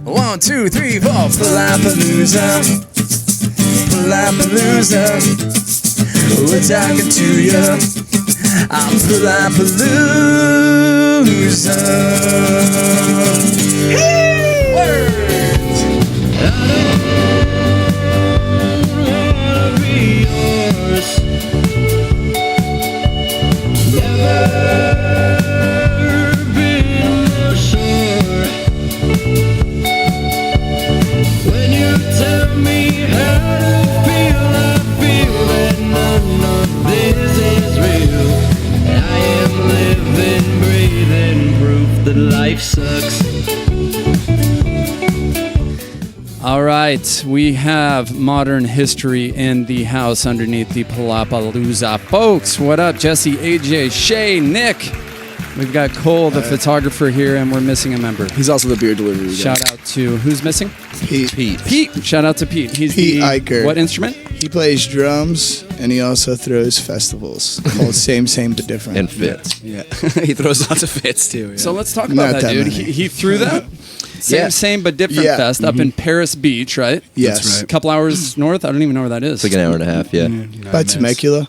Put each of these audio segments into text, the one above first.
1, 2, 3, 4. Palapalooza, Palapalooza. We're talking to you. I'm Palapalooza. Hey! Words. Life sucks. All right, we have Mdrn Hstry in the house underneath the Palapalooza. Folks, what up? Jesse, AJ, Shay, Nick. We've got Cole, the photographer here, and we're missing a member. He's also the beer delivery guy. Shout out to, who's missing? Pete. Shout out to Pete. He's Pete the, Iker. what instrument? He plays drums, and he also throws festivals called Same But Different. And fits. Yeah. He throws lots of fits, too. Yeah. So let's talk about Not that, that dude. many. He threw that? Same but different Yeah. fest up in Paris Beach, right? Yes. That's right. A couple hours north. I don't even know where that is. It's like an hour and a half, yeah. By Temecula.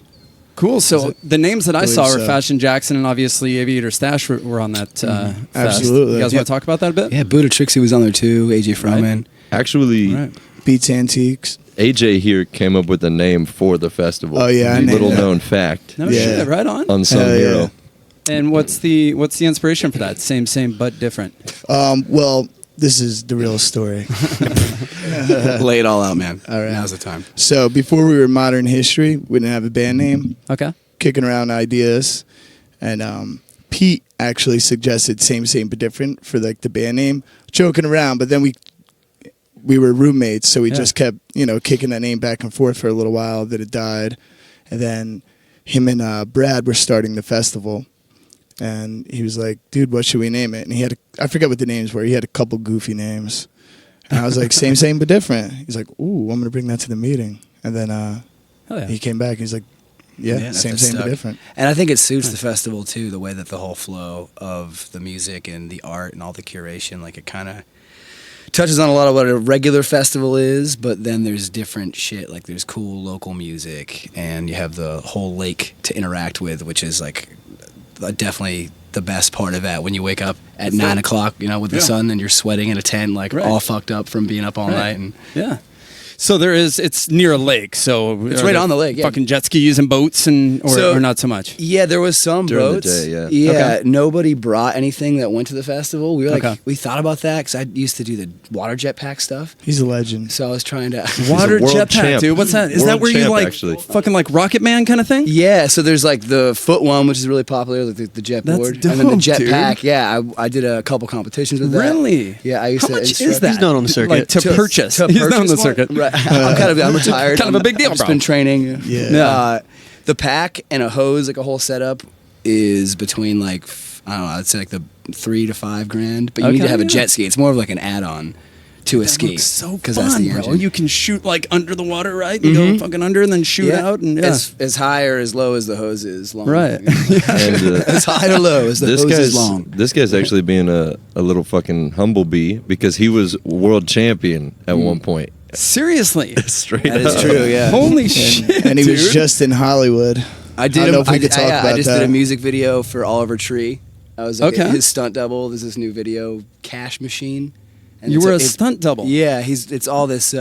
Cool. So the names that I Believe saw were so. Fashion Jackson and obviously Aviator Stash were on that fest. Absolutely. You guys Yeah. want to talk about that a bit? Yeah, Buddha Trixie was on there, too. AJ Froman. Actually, Right. Beats Antiques. AJ here came up with a name for the festival. Oh, yeah, I named Little it. known fact. No Yeah. shit. Right on. Unsung Hell yeah. hero. And what's the inspiration for that? Same but different. Well, this is the real story. Lay it all out, man. All right. Now's the time. So before we were Mdrn Hstry, we didn't have a band name. Okay. Kicking around ideas, and Pete actually suggested Same But Different for like the band name. Joking around, but then we were roommates, so we just kept kicking that name back and forth for a little while. Then it died, and then him and Brad were starting the festival, and he was like, "Dude, what should we name it?" And he had I forget what the names were. He had a couple goofy names, and I was like, "Same But Different." He's like, "Ooh, I'm gonna bring that to the meeting," and then Hell yeah. he came back. He's like. Yeah, that's same stuck. but different. And I think it suits the festival, too, the way that the whole flow of the music and the art and all the curation, like it kind of touches on a lot of what a regular festival is, but then there's different shit, like there's cool local music, and you have the whole lake to interact with, which is like definitely the best part of that, when you wake up at 9 o'clock, with the sun, and you're sweating in a tent, like all fucked up from being up all night. And Yeah. So it's near a lake, so It's are right there on the lake, yeah. Fucking jet skis and boats or not so much. Yeah, there was some During the boats. day, yeah. Yeah, Okay. nobody brought anything that went to the festival. We were like, Okay. we thought about that because I used to do the water jetpack stuff. He's a legend. So I was trying to Water world jetpack, champ. dude. What's that? Is World that where you champ, like actually. fucking like Rocket Man kind of thing? Yeah, so there's like the foot one, which is really popular, like the jet That's board, and then the dope, jetpack. Yeah, I did a couple competitions with that. Really? Yeah, I used How to. much instruct- is that? He's not on the circuit. Like to purchase. He's not on the one. circuit. Right. I'm retired. Kind of a big deal, I've just bro. been training. Yeah. The pack and a hose, like a whole setup, is between like I don't know. I'd say like the $3 to $5 grand. But you need to Okay, have a yeah. jet ski. It's more of like an add-on to a That ski. looks so because fun, that's the bro. engine. You can shoot like under the water, right? You go fucking under and then shoot out, and as high or as low as the hose is long. Right. And As high or low as the hose is long. this guy's actually being a little fucking humblebee because he was world champion at one point. Seriously. Straight That is up. true. Yeah. Holy shit, And he was dude. just in Hollywood. I did. I don't know if we could talk I about just that. did a music video for Oliver Tree. I was like Okay. his stunt double. There's this new video, Cash Machine. And You it's were a it's- stunt double. Yeah, it's all this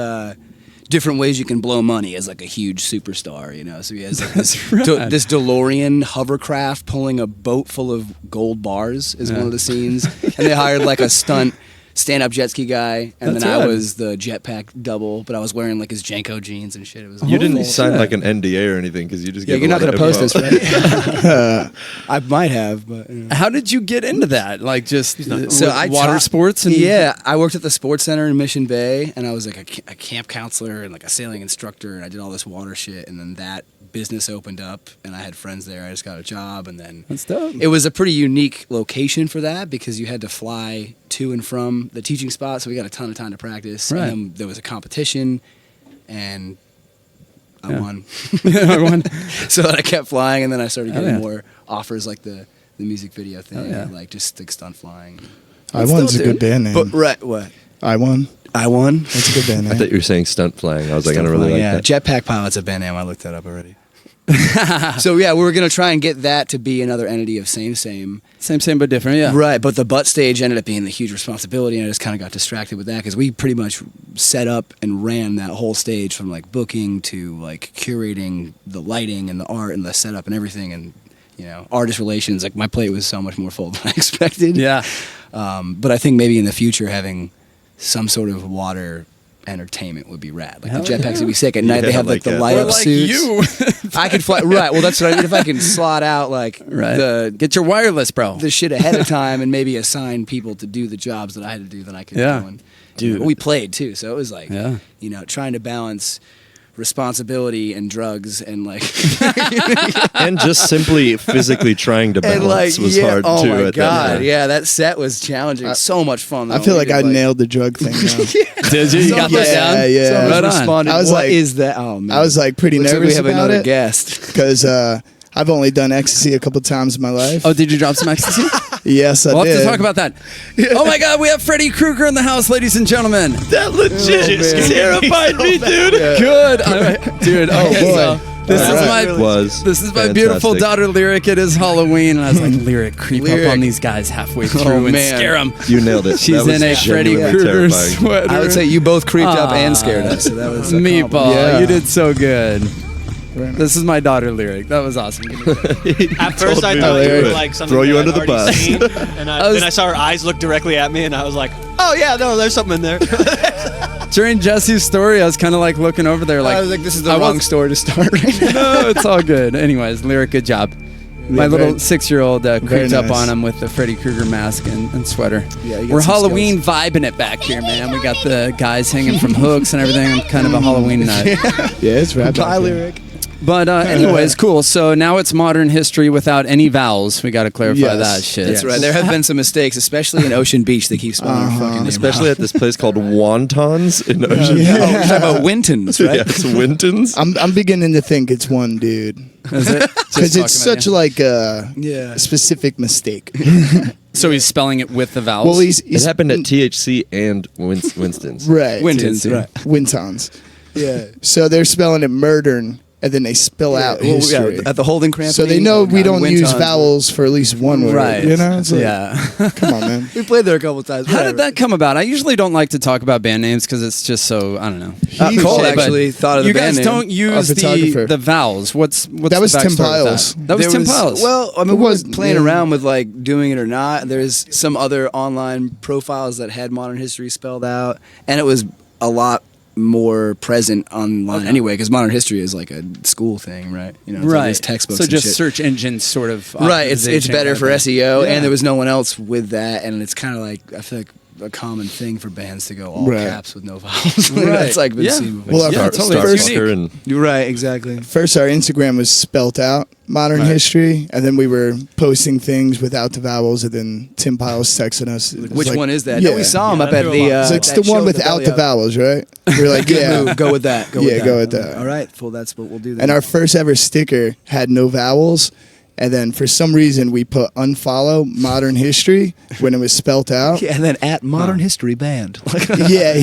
different ways you can blow money as like a huge superstar, So he has like this, That's rad. this DeLorean hovercraft pulling a boat full of gold bars is one of the scenes, and they hired like a stunt stand-up jet ski guy, and That's then I rad. was the jetpack double, but I was wearing like his Janko jeans and shit. It was You didn't full- sign shit. like an NDA or anything because you just Yeah, gave you're a not lot gonna of post info. this, right? I might have, but. How did you get into that? Like just So I water taught- sports and yeah, I worked at the sports center in Mission Bay, and I was like a camp counselor and like a sailing instructor, and I did all this water shit. And then that business opened up, and I had friends there. I just got a job, and then That's dope. it was a pretty unique location for that because you had to fly to and from the teaching spot, so we got a ton of time to practice. Right. And then there was a competition, and I won. I won. So then I kept flying, and then I started Oh, getting yeah. more offers like the music video thing, Oh, yeah. like just like stunt flying. I wanted a dope, good band name. But right, what? I won. I Won. That's a good band I name. thought you were saying Stunt Flying. I was like, I don't really like yeah. that. Jetpack Pilot's a band name. I looked that up already. So yeah, we were gonna try and get that to be another entity of same. Same but different. Yeah. Right, but the butt stage ended up being the huge responsibility, and I just kind of got distracted with that because we pretty much set up and ran that whole stage from like booking to like curating the lighting and the art and the setup and everything, and artist relations. Like my plate was so much more full than I expected. Yeah. But I think maybe in the future having some sort of water entertainment would be rad. Like Hell the jetpacks yeah. would be sick. At night they Yeah, have like the like, light Or up like suits. you. I could fly. Right. Well, that's what I mean. If I can slot out like the Get your wireless, bro. the shit ahead of time and maybe assign people to do the jobs that I had to do, then I could Yeah. go and Dude. we played too, so it was like Yeah. trying to balance responsibility and drugs and like And just simply physically trying to balance was hard oh too. my at god, that time. yeah, that set was challenging. So much fun though. I feel We like did, I nailed the drug thing now. Did you? You got that down? Yeah, Someone Right on. responded, I was "What like- is that?" Oh man, I was like pretty Looks like nervous we have about another it guest. because I've only done ecstasy a couple times in my life. Oh, did you drop some ecstasy? Yes, I We'll have did. to talk about that. Oh my God, we have Freddy Krueger in the house, ladies and gentlemen. That legit terrified me, dude. Good, dude. Oh Okay, boy, so- this is Alright. my Was this is my fantastic. beautiful daughter Lyric. It is Halloween, and I was like, Lyric, creep Lyric. up on these guys halfway through and man. scare them. You nailed it. She's That was in a Freddy genuinely Krueger terrifying. sweater. I would say you both creeped up Ah. and scared us. So that was a Meatball, compliment. Yeah. you did so good. This is my daughter Lyric. That was awesome. Give me that. At first, I me thought to you do were it. like something Throw you that under I'd the already bus. seen, and then I saw her eyes look directly at me, and I was like, "Oh yeah, no, there's something in there." During Jesse's story, I was kind of like looking over there, like I was like, this is the I wrong was- store to start right now. No, it's all good. Anyways, Lyric, good job. My very- little 6-year-old creeped up nice. on him with the Freddy Krueger mask and sweater. Yeah, you got We're some Halloween vibing it back here, man. We got the guys hanging from hooks and everything. I'm kind of a Halloween nut. Yeah, it's rap. Bye, Lyric. But anyways, cool. So now it's modern history without any vowels. We got to clarify Yes. that shit. That's right. There have been some mistakes, especially in Ocean Beach. They keep spelling their fucking name Especially wrong. at this place called Wontons in Ocean. Oh, you're talking about Wintons, right? Yes, Wintons. I'm beginning to think it's one dude Is it? because it's such like a Yeah. specific mistake. So he's spelling it with the vowels. Well, It happened at THC and Winston's. right. Wintons, right. Wintons. Yeah. So they're spelling it Murdern, and then they spell out Well, history. at the holding cramp. So they thing, know we don't Wintons. use vowels for at least one word. Right. You know? It's like, yeah. Come on, man. We played there a couple times. How did that come about? I usually don't like to talk about band names because it's just so, I don't know. Cole But actually thought of the you band guys name. don't use photographer. the vowels. What's That was the Tim backstory with Piles. That was There Tim Piles. Well, I mean, It we was- was playing yeah. around with like doing it or not. There's some other online profiles that had modern history spelled out, and it was a lot more present online anyway, because modern history is like a school thing, right? You know, it's like right. these textbooks. So and just shit. search engines sort of. Right, it's optimization better for kind of thing. SEO, Yeah. and there was no one else with that, and it's kind of like I feel like a common thing for bands to go all Right. caps with no vowels. Right. That's like been Yeah. seen before. Well, our Yeah, first, totally. first, It's unique. And You're right, exactly. first our Instagram was spelt out modern history, and then we were posting things without the vowels, and then Tim Piles texting us. It was Which like- one is that? Yeah. No, we saw him Yeah, up that at threw the. him off. So it's that the show one with without belly the up. vowels, right? We're like, Good yeah. move. Go with that. Go Yeah, with that. go with that. All right, well, that's what we'll do. Then. And our first ever sticker had no vowels. And then for some reason we put unfollow modern history when it was spelt out. yeah, and then at Modern History Band. Yeah.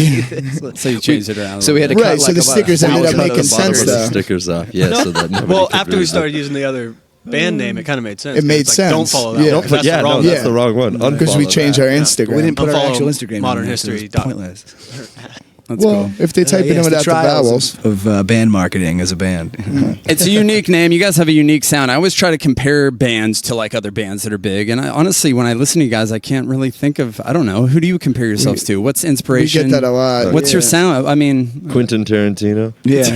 So you changed it around. a So we had to little Right, cut so like the about stickers ended up 1,000 making of those sense, butters. though. stickers off. Yeah, so that nobody Well, could after really we started using the other band name, it kind of made sense. It 'cause made it's like, Don't sense. follow that Yeah. one. 'cause that's yeah, the no, wrong that's one. the wrong one. Because we Unfollow changed that. our Instagram. We didn't put our Unfollow actual Instagram. Modern on there, so History it's dot- pointless. That's Well, cool. if they type it in Yes, without the trials vowels. of band marketing as a band. It's a unique name. You guys have a unique sound. I always try to compare bands to like other bands that are big. And I, honestly, when I listen to you guys, I can't really think of, I don't know, who do you compare yourselves to? What's inspiration? We get that a lot. What's your Yeah. sound? I mean, Quentin Tarantino. Yeah,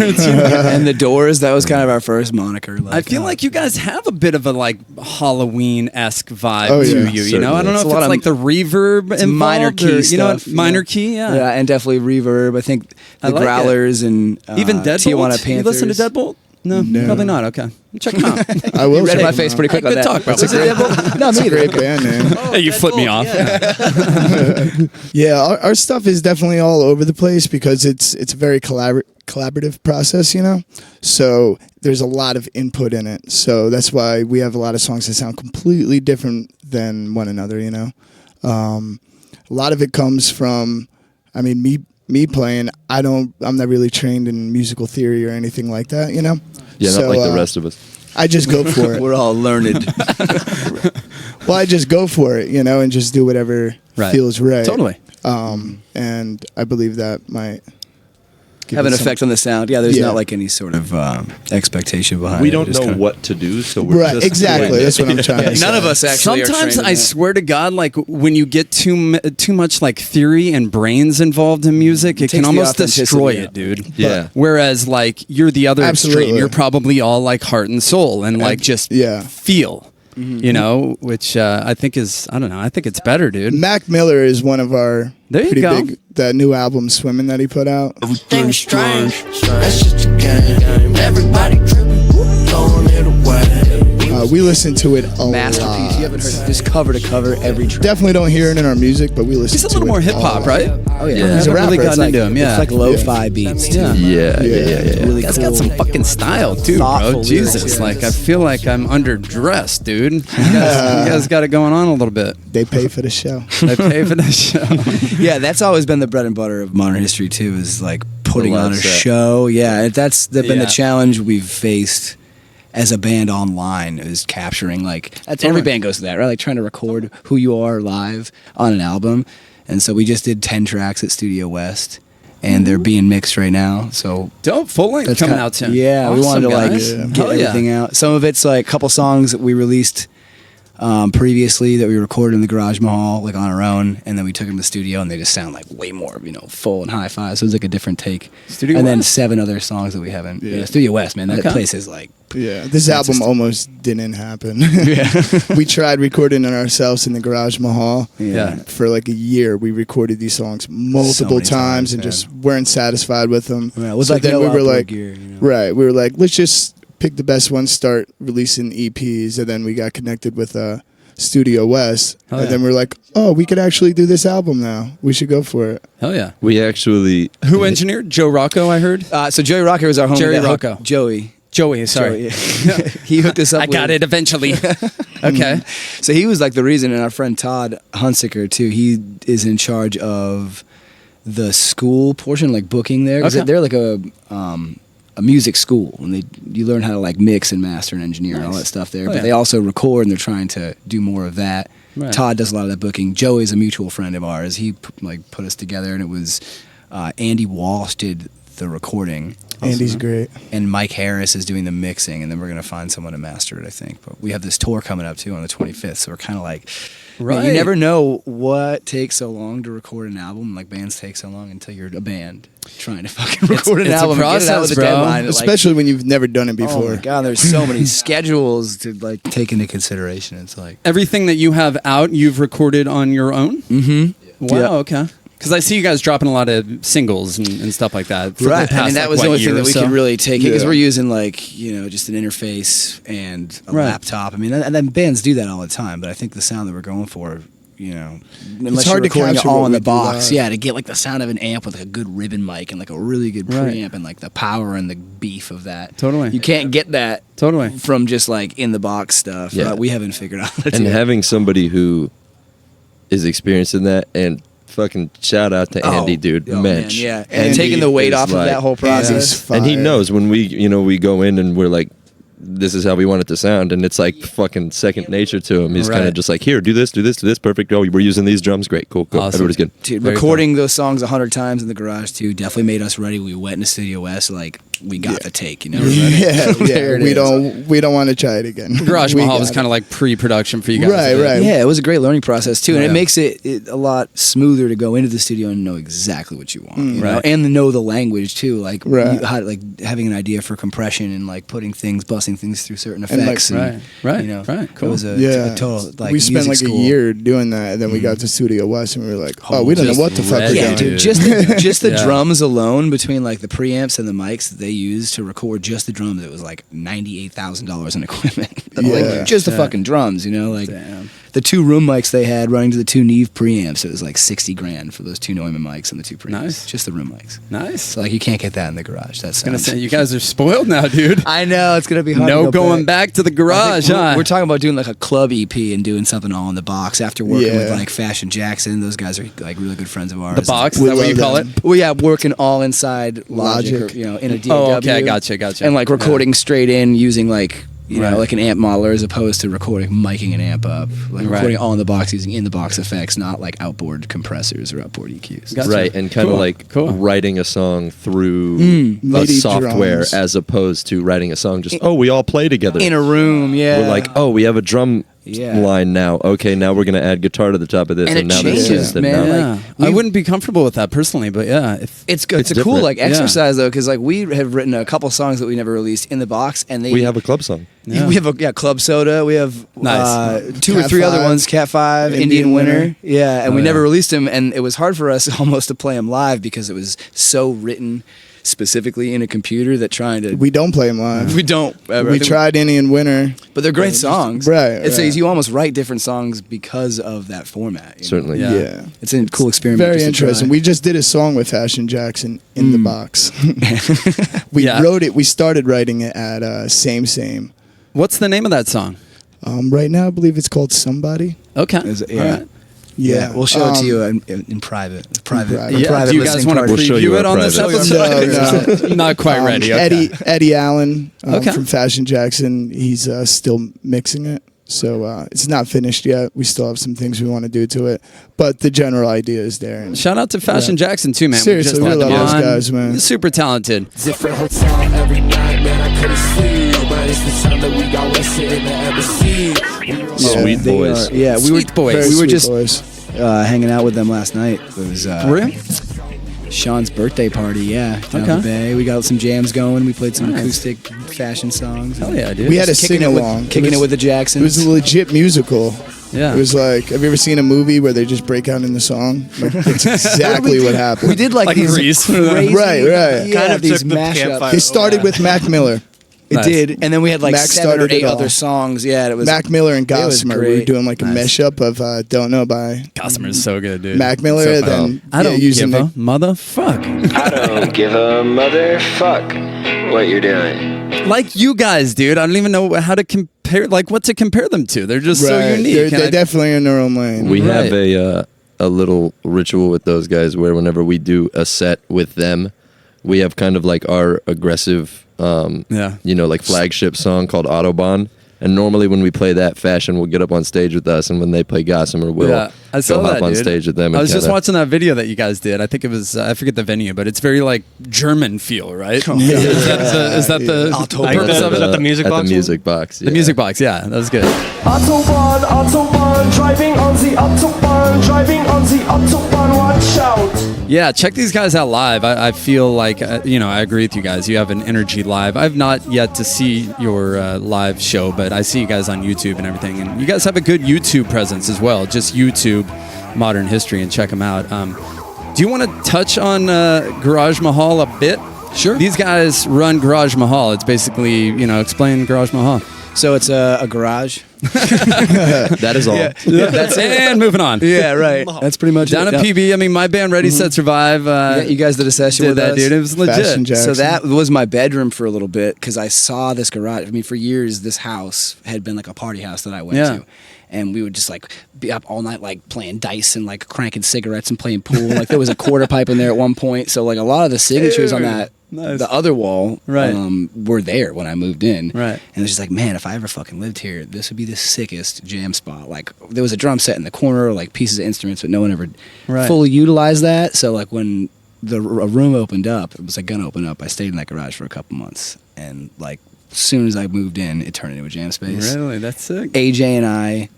and the Doors. That was kind of our first moniker. I feel like you guys have a bit of a like Halloween-esque vibe Oh, to yeah. you. You know, I don't know It's if a lot it's of- like the reverb it's involved minor key or, you know, stuff, minor yeah. key. Yeah. Yeah, and definitely reverb. I think I the like it. Growlers and Even Deadbolt. Tijuana Panthers. You listen to Deadbolt? No, No. probably not. Okay, check them out. I will You read check my them face out. pretty quick Hey, on good that. talk, bro. That's a great- No, it's a great band name. Hey, you flipped me off. Yeah, our stuff is definitely all over the place because it's a very collaborative process, you know? So there's a lot of input in it. So that's why we have a lot of songs that sound completely different than one another, you know? A lot of it comes from I mean, me playing, I'm not really trained in musical theory or anything like that, you know? Yeah, So, not like the rest of us. I just go for it. We're all learned. Well, I just go for it, you know, and just do whatever feels right. Totally. And I believe that might Have an effect on the sound. Yeah, there's Yeah. not like any sort of expectation behind it. We don't Just know kinda- what to do, so we're Right, just exactly. doing it. That's what I'm trying to say. None of us actually are Sometimes trained in I that. swear to God, like when you get too much like theory and brains involved in music, it Takes can the almost destroy authenticity it, out. dude. Yeah. Whereas like you're the other extreme, Absolutely. you're probably all like heart and soul and like just feel, you know, which I think is I don't know. I think it's better, dude. Mac Miller is one of our There you pretty go. big. That new album, Swimming, that he put out. Everything's strange. That's just a game. Everybody tripping, throwing it away. We listen to it a Masterpiece. lot. You haven't heard this cover to cover every track. Definitely don't hear it in our music, but we listen He's to a it little more hip hop, lot. right? Oh yeah, I haven't really gotten into him. Yeah, It's like lo-fi beats. Too. Yeah. Yeah. Really Guy's cool. got some fucking style too, bro. Thoughtful Jesus, lyrics, like yeah. I feel like I'm underdressed, dude. You guys got it going on a little bit. They pay for the show. I pay for this show. Yeah, that's always been the bread and butter of Mdrn Hstry too. Is like putting The on live a set. show. Yeah, that's been Yeah. the challenge we've faced as a band online, is capturing like every band goes through that, right? Like trying to record who you are live on an album. And so we just did 10 tracks at Studio West, and they're being mixed right now. So Dope, full length that's coming kinda- out soon. Yeah, we wanted to Awesome, like guys. get Hell yeah. everything out. Some of it's like a couple songs that we released previously that we recorded in the Garage Mahal, like on our own, and then we took them to the studio, and they just sound like way more, full and hi-fi. So it was like a different take. Studio and then West? 7 other songs that we haven't. Yeah. Yeah, Studio West, man, that Okay. place is like. Yeah, this That's album just- almost didn't happen. Yeah. We tried recording it ourselves in the Garage Mahal. Yeah. For like a year, we recorded these songs multiple many times, and man. just weren't satisfied with them. Yeah, it was So like then no we were outdoor like, gear, right, we were like, let's just pick the best ones, start releasing EPs, and then we got connected with Studio West, Hell and yeah. then we're like, oh, we could actually do this album now. We should go for it. Hell yeah. We actually Who engineered? Joe Rocco, I heard. So Joey Rocker was our homie. Jerry that hooked- Rocco. Joey, sorry. Joey. He hooked us up. I got with- it eventually. Okay. So he was like the reason, and our friend Todd Hunsicker too. He is in charge of the school portion, like booking there. 'Cause Okay. they're like a music school, and you learn how to like mix and master and engineer and all Nice. that stuff there. Oh, but yeah. they also record, and they're trying to do more of that. Right. Todd does a lot of that booking. Joey's a mutual friend of ours. He put us together, and it was Andy Walsh did the recording. Andy's great. And Mike Harris is doing the mixing, and then we're gonna find someone to master it, I think. But we have this tour coming up too on the 25th, so we're kind of like, man, Right. you never know what takes so long to record an album. Like bands take so long until you're a band trying to fucking record an it's a album, and get it out process, with a bro. deadline. Especially when you've never done it like, oh before. my god, there's so many schedules to like take into consideration. It's like, Everything that you have out, you've recorded on your own? mm-hmm. Wow, Yeah. okay. Because I see you guys dropping a lot of singles and stuff like that. for the Right. past, I mean, that like, was what, the only year thing or that we so? could really take it because Yeah. we're using like, just an interface and a Right. laptop. I mean, and then bands do that all the time, but I think the sound that we're going for, unless hard you're to recording it capture all what in we the do box, live. to get like the sound of an amp with like a good ribbon mic and like a really good Right. preamp and like the power and the beef of that. Totally. You can't get that Totally. from just like in the box stuff. Yeah. We haven't figured out how to and do it. having somebody who is experienced in that, and fucking shout out to Andy, dude, Mensch. Yeah, and Andy taking the weight is off of like- that whole process. Andy's And he fire. knows when we go in and we're like, this is how we want it to sound, and it's like fucking second nature to him. He's kind Right. of just like, here, do this, perfect. Oh, we're using these drums, great, cool. Awesome. Everybody's good. Dude, Very recording those songs 100 times in the garage too definitely made us ready. We went into Studio West, like we got the take, Yeah, There it we is. don't want to try it again. Garage We Mahal got was it. kind of like pre-production for you guys. Right, I think. right. Yeah, it was a great learning process too, and Yeah. it makes it a lot smoother to go into the studio and know exactly what you want, you know? Right. And to know the language too, like Right. like having an idea for compression and like busting things through certain And, like, effects. Right, You know, right, cool. It was a Yeah, total like we spent music like school. a year doing that, and then we got to Studio West, and we were like, oh, we don't know Just what the fuck we're ready, Yeah, doing. dude, just the Yeah. drums alone between like the preamps and the mics that they used to record just the drums, it was like $98,000 in equipment. Yeah. Like just the Yeah. fucking drums, like Damn. the 2 room mics they had running to the 2 Neve preamps. It was like $60,000 for those 2 Neumann mics and the 2 preamps. Nice. Just the room mics. Nice. So like you can't get that in the garage. That's Gonna say you guys are spoiled now, dude. I know it's gonna be hard. No to go going back to the garage, huh? We're talking about doing like a club EP and doing something all in the box after working with Yeah. like Fashion Jackson. Those guys are like really good friends of ours. The box, is We that what you love call them. it? Well, yeah, working all inside Logic, Logic. or, in a DAW. Oh, okay, gotcha. And like recording straight in using like Right. like an amp modeler as opposed to micing an amp up, like Right. recording all in the box using in the box effects, not like outboard compressors or outboard EQs. Gotcha. Right, and kind of Cool. like Cool. writing a song through a MIDI software drums. as opposed to writing a song just, we all play together. In a room, yeah. We're like, we have a drum Yeah. line now. Okay, now we're going to add guitar to the top of this. And it now changes, this is, and man. now- Yeah. I wouldn't be comfortable with that personally, but yeah. It's good. It's a different. cool like Yeah. exercise though, because like we have written a couple songs that we never released in the box, and we have a club song. Yeah. We have Club Soda. We have Nice. 2 or Cat 3 other 5, ones. Cat 5, Indian Indian Winter. Winter. Yeah, and Oh, we yeah. never released them, and it was hard for us almost to play them live because it was so written specifically in a computer that trying to We don't play them live. we don't ever. We tried Indian Winter. but they're great songs. Right, It's right. you almost write different songs because of that format. you know? Certainly. Yeah. Yeah. It's a cool experiment. Very just to try. interesting. We just did a song with Fashion Jackson in the box. We Yeah. wrote it. We started writing it at Same. What's the name of that song? Right now, I believe it's called Somebody. Okay. Is it- All yeah. right. Yeah, we'll show it to Um, you in private. Private. private. a Yeah, private do you guys listening want to party. We'll show you preview it our on this private. episode? Not quite ready. Okay. Eddie Allen Okay. from Fashion Jackson. He's still mixing it, so it's not finished yet. We still have some things we want to do to it, but the general idea is there. And Shout out to Fashion Yeah. Jackson too, man. Seriously, we we just had love them those on. guys, man. Super talented. Different hotel every night, man, I couldn't sleep. But it's the time that we got wasted in the embassy. Sweet They boys. are- yeah, Sweet boys. very We were sweet just boys. hanging out with them last night. It was Really? Sean's birthday party. Yeah, down Okay. the bay. We got some jams going. We played some Nice. acoustic fashion songs. Hell yeah, dude. We had a Just kicking sing it with- along. kicking it with the Jacksons. It was a legit musical. Yeah. It was like, have you ever seen a movie where they just break out in the song? Like, it's exactly what happened. We did like Like these Grease. crazy, Right. Yeah, Kind of these took the mashups. campfire. It started with Mac Miller. It Nice. did, and then we had like Mac 7 or started it 8 all. other songs. Yeah, it was Mac Miller and it was Gossamer. We were great. doing like a Nice. mashup of Don't Know by Gossamer's so good, dude. Mac Miller. So fun. Then I don't using give a the, motherfuck. I don't give a motherfuck what you're doing. Like you guys, dude. I don't even know how to compare, like what to compare them to. They're just so right. unique. They're, and they're I- definitely in their own lane. We Right. have a little ritual with those guys where whenever we do a set with them, we have kind of like our aggressive, Yeah. like flagship song called Autobahn. And normally when we play that, Fashion will get up on stage with us, and when they play Gossamer, we'll Yeah, I saw go that, hop on dude. stage with them. I And was just kinda- watching that video that you guys did. I think it was I forget the venue, but it's very like German feel, right? Yeah. Is that the Like purpose the- of it? at the music at box the one? music box. The music box, yeah, that was good. Autobahn, Autobahn, driving on the Autobahn, driving on the Autobahn, watch out. Yeah, check these guys out live. I feel like, I agree with you guys. You have an energy live. I've not yet to see your live show, but I see you guys on YouTube and everything. And you guys have a good YouTube presence as well. Just YouTube Mdrn Hstry and check them out. Do you want to touch on Garage Mahal a bit? Sure. These guys run Garage Mahal. It's basically, explain Garage Mahal. So it's a garage. That is all. That's and moving on. Yeah, right. That's pretty much Down it. at PB, I mean, my band Ready Set Survive. Yeah, you guys did a session did with that, us. dude. It was legit. Fashion Jackson. So that was my bedroom for a little bit because I saw this garage. I mean, for years, this house had been like a party house that I went Yeah. to. And we would just like be up all night, like playing dice and like cranking cigarettes and playing pool. Like there was a quarter pipe in there at one point. So like a lot of the signatures on that, Nice. the other wall, Right. were there when I moved in. Right. And it was just like, man, if I ever fucking lived here, this would be the sickest jam spot. Like there was a drum set in the corner, like pieces of instruments, but no one ever Right. fully utilized that. So like when a room opened up, it was like gonna open up. I stayed in that garage for a couple months, and like as soon as I moved in, it turned into a jam space. Really? That's sick. AJ and I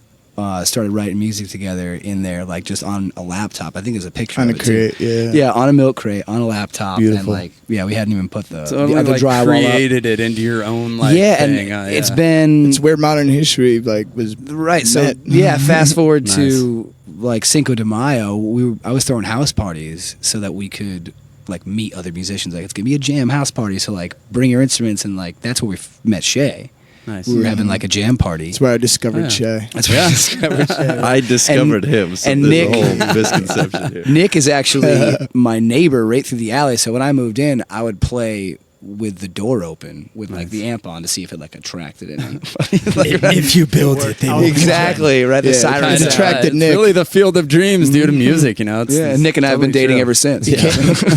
started writing music together in there, like just on a laptop. I think there's a picture On of a it too. crate, yeah. Yeah, on a milk crate, on a laptop, Beautiful. and like, yeah, we hadn't even put the Totally other like drywall up. created it into your own like Yeah, and thing. it's been It's where Mdrn Hstry was right. So met. yeah, fast forward Nice. to like Cinco de Mayo. I was throwing house parties so that we could like meet other musicians. Like it's gonna be a jam house party, so like bring your instruments, and like that's where we met Shay. Nice. we were having like a jam party. That's where I discovered Shay. That's where I discovered Shay. I discovered him. So and there's Nick- a whole misconception here. Nick is actually my neighbor right through the alley. So when I moved in, I would play with the door open with like the amp on to see if it like attracted any. If you build it, they will. Exactly, right? The Yeah, sirens kinda attracted it's Nick. really the field of dreams, dude, of music, you know? It's, Yeah, it's Nick and I have been totally dating true. ever since. He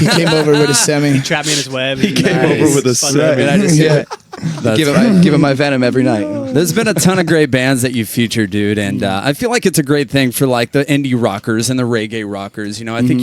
came over with a semi. Trap me in his web. He came over with a semi. And I just That's give him my venom every night. There's been a ton of great bands that you've featured, dude, and I feel like it's a great thing for like the indie rockers and the reggae rockers. You know, I think